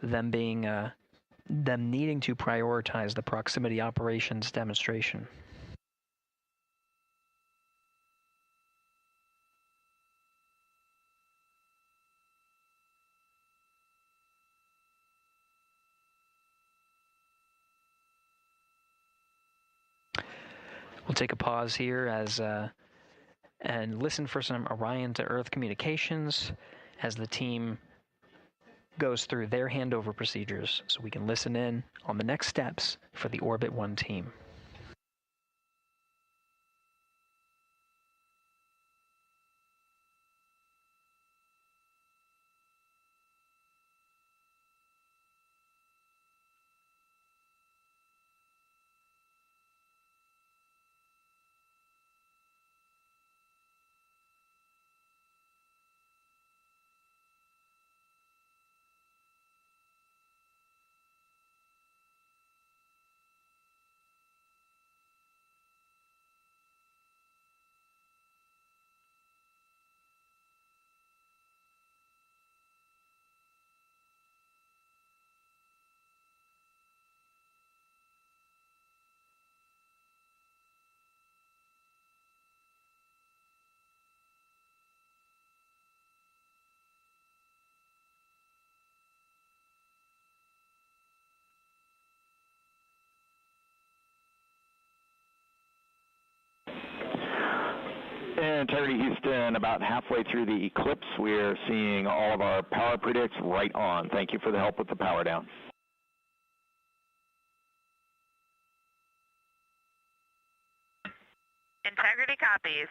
Speaker 11: them needing to prioritize the proximity operations demonstration. We'll take a pause here and listen for some Orion to Earth communications as the team goes through their handover procedures, so we can listen in on the next steps for the Orbit 1 team.
Speaker 12: Integrity Houston, about halfway through the eclipse, we're seeing all of our power predicts right on. Thank you for the help with the power down.
Speaker 13: Integrity copies.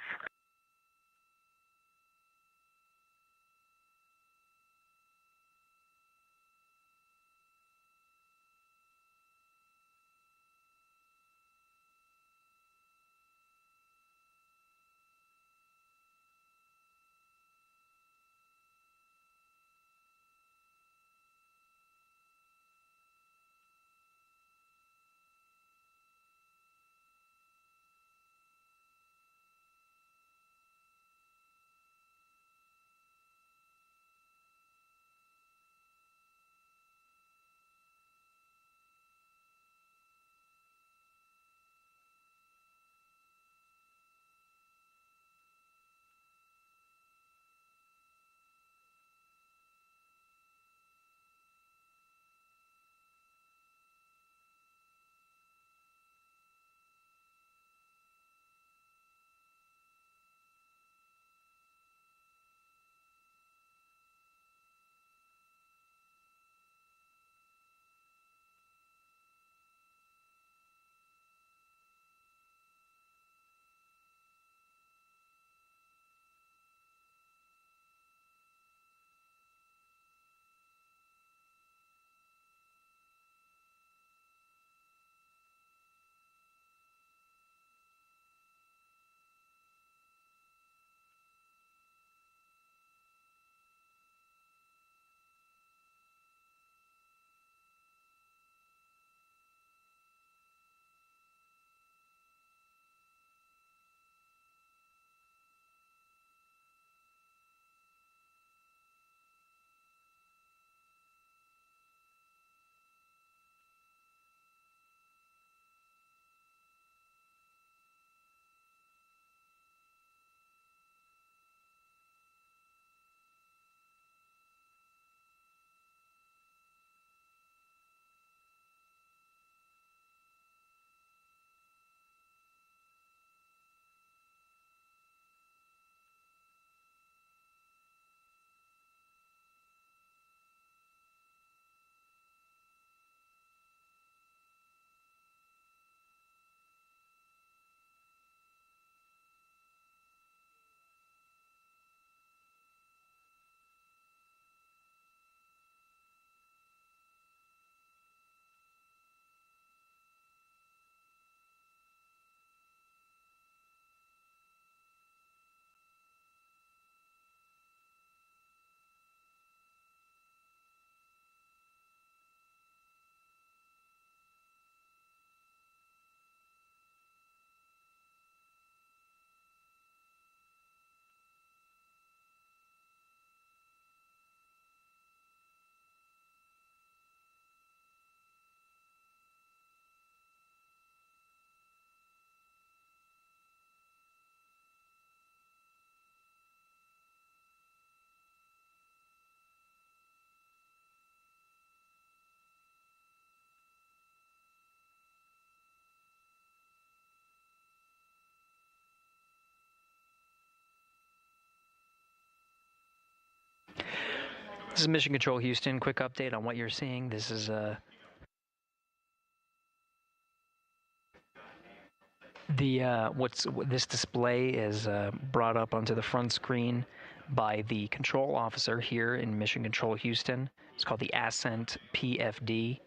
Speaker 11: This is Mission Control Houston. Quick update on what you're seeing. This is this display is brought up onto the front screen by the control officer here in Mission Control Houston. It's called the Ascent PFD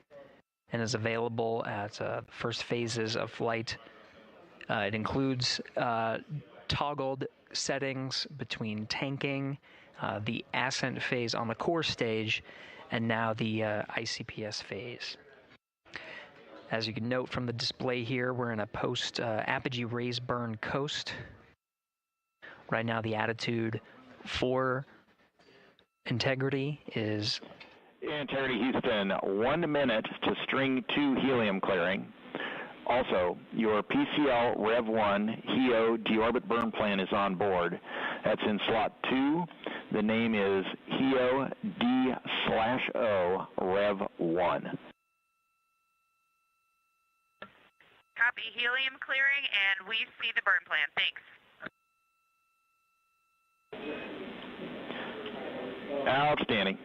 Speaker 11: and is available at first phases of flight. It includes toggled settings between tanking, the ascent phase on the core stage, and now the ICPS phase. As you can note from the display here, we're in a post-apogee raise burn coast. Right now the attitude for integrity is...
Speaker 12: Integrity Houston, 1 minute to string 2 helium clearing. Also, your PCL Rev 1 HEO deorbit burn plan is on board. That's in slot 2. The name is HEO D/O Rev 1.
Speaker 13: Copy helium clearing, and we see the burn plan. Thanks.
Speaker 12: Outstanding.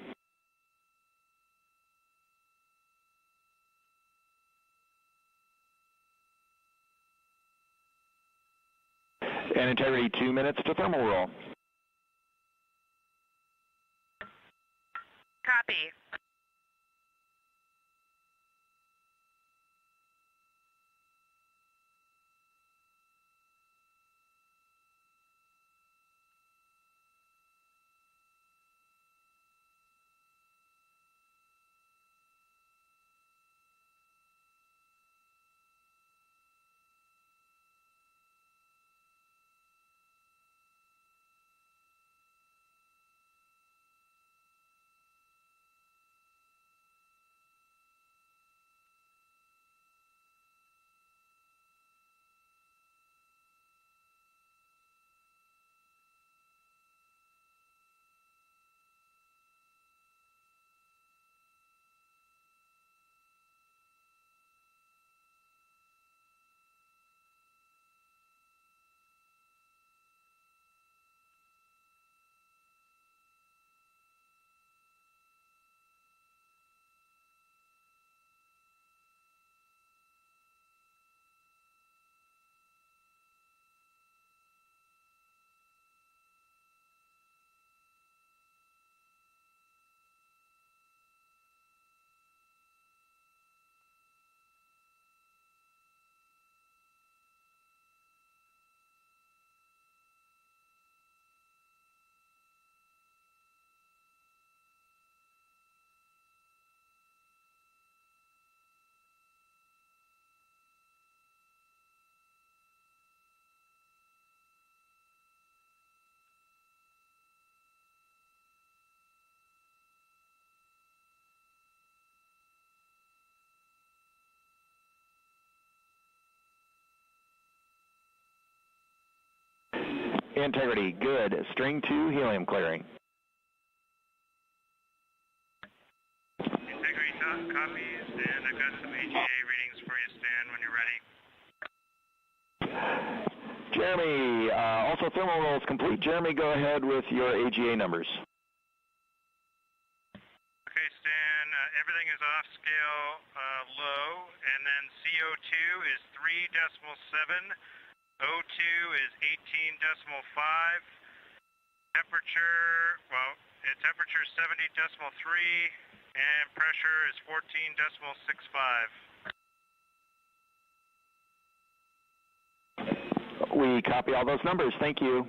Speaker 12: And integrity, 2 minutes to thermal roll.
Speaker 13: Copy.
Speaker 12: Integrity, good. String 2, helium clearing.
Speaker 14: Integrity copies, and I've got some AGA readings for you, Stan, when you're ready.
Speaker 12: Jeremy, also thermal roll is complete. Jeremy, go ahead with your AGA numbers.
Speaker 14: Okay, Stan, everything is off scale low, and then CO2 is 3.7. O2 is 18.5. Temperature, temperature is 70.3, and pressure is 14.65.
Speaker 12: We copy all those numbers. Thank you.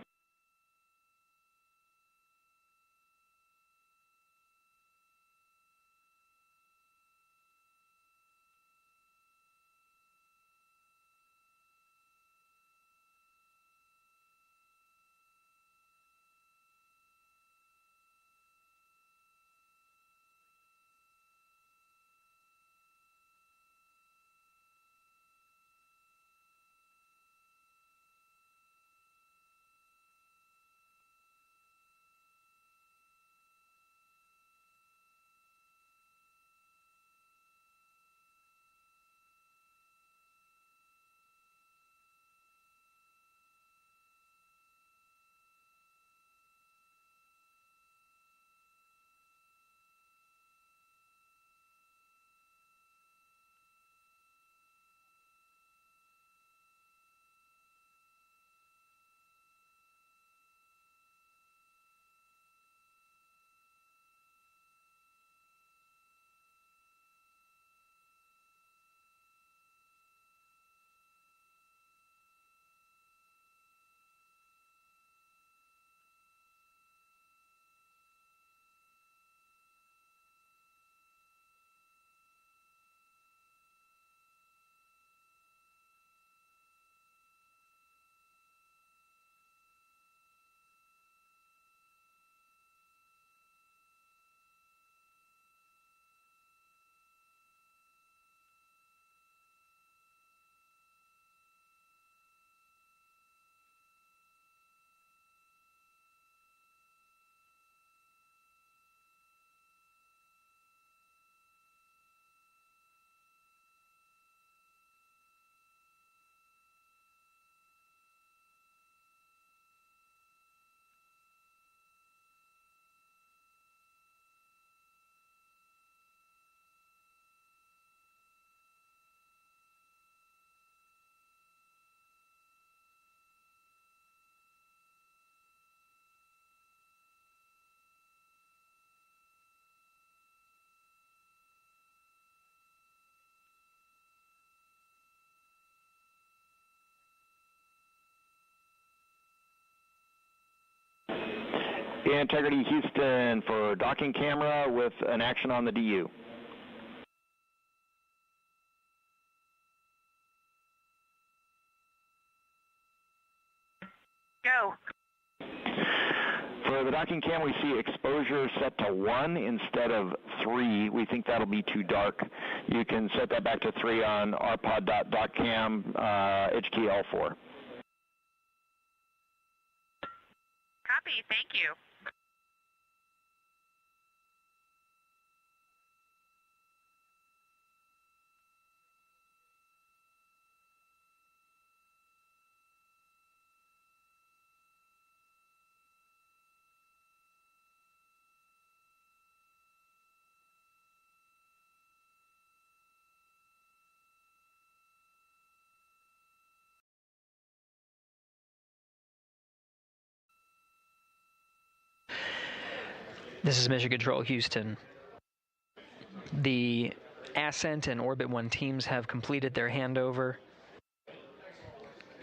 Speaker 12: Integrity Houston for docking camera with an action on the DU.
Speaker 13: Go.
Speaker 12: For the docking cam, we see exposure set to 1 instead of 3. We think that'll be too dark. You can set that back to 3 on rpod.doccam, HKey L4.
Speaker 13: Copy. Thank you.
Speaker 11: This is Mission Control Houston. The Ascent and Orbit 1 teams have completed their handover.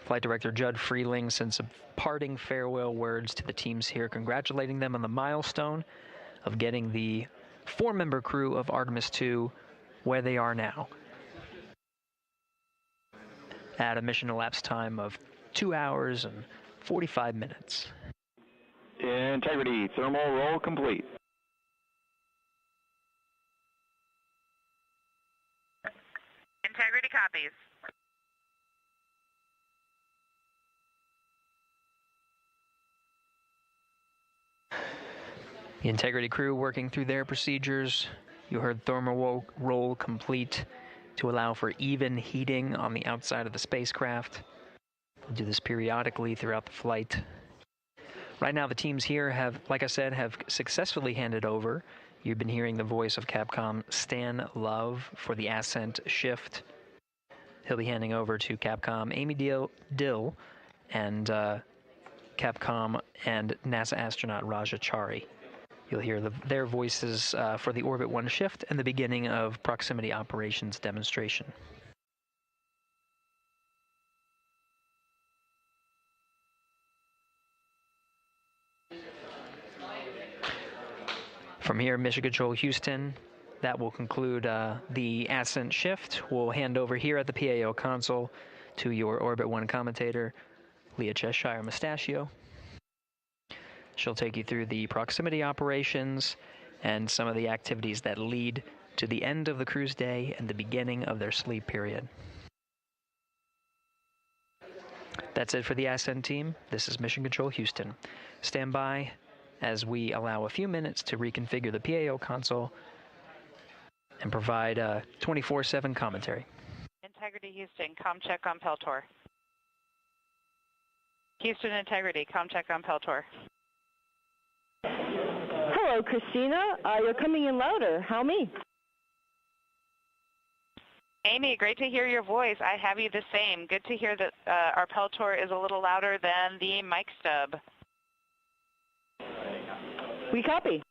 Speaker 11: Flight Director Judd Freeling sent some parting farewell words to the teams here, congratulating them on the milestone of getting the 4-member crew of Artemis II where they are now, at a mission elapsed time of 2 hours and 45 minutes.
Speaker 12: Integrity, thermal roll complete.
Speaker 13: Integrity copies.
Speaker 11: The Integrity crew working through their procedures. You heard thermal roll complete to allow for even heating on the outside of the spacecraft. We'll do this periodically throughout the flight. Right now, the teams here have, like I said, have successfully handed over. You've been hearing the voice of Capcom Stan Love for the Ascent shift. He'll be handing over to Capcom Amy Dill and Capcom and NASA astronaut Raja Chari. You'll hear their voices for the Orbit 1 shift and the beginning of proximity operations demonstration. From here, Mission Control Houston, that will conclude the Ascent shift. We'll hand over here at the PAO console to your Orbit 1 commentator, Leah Cheshire Mustachio. She'll take you through the proximity operations and some of the activities that lead to the end of the cruise day and the beginning of their sleep period. That's it for the Ascent team. This is Mission Control Houston. Stand by as we allow a few minutes to reconfigure the PAO console and provide 24/7 commentary.
Speaker 13: Integrity Houston, com check on Peltor. Houston Integrity, com check on Peltor.
Speaker 15: Hello, Christina. You're coming in louder. How me?
Speaker 13: Amy, great to hear your voice. I have you the same. Good to hear that our Peltor is a little louder than the mic stub.
Speaker 15: We copy.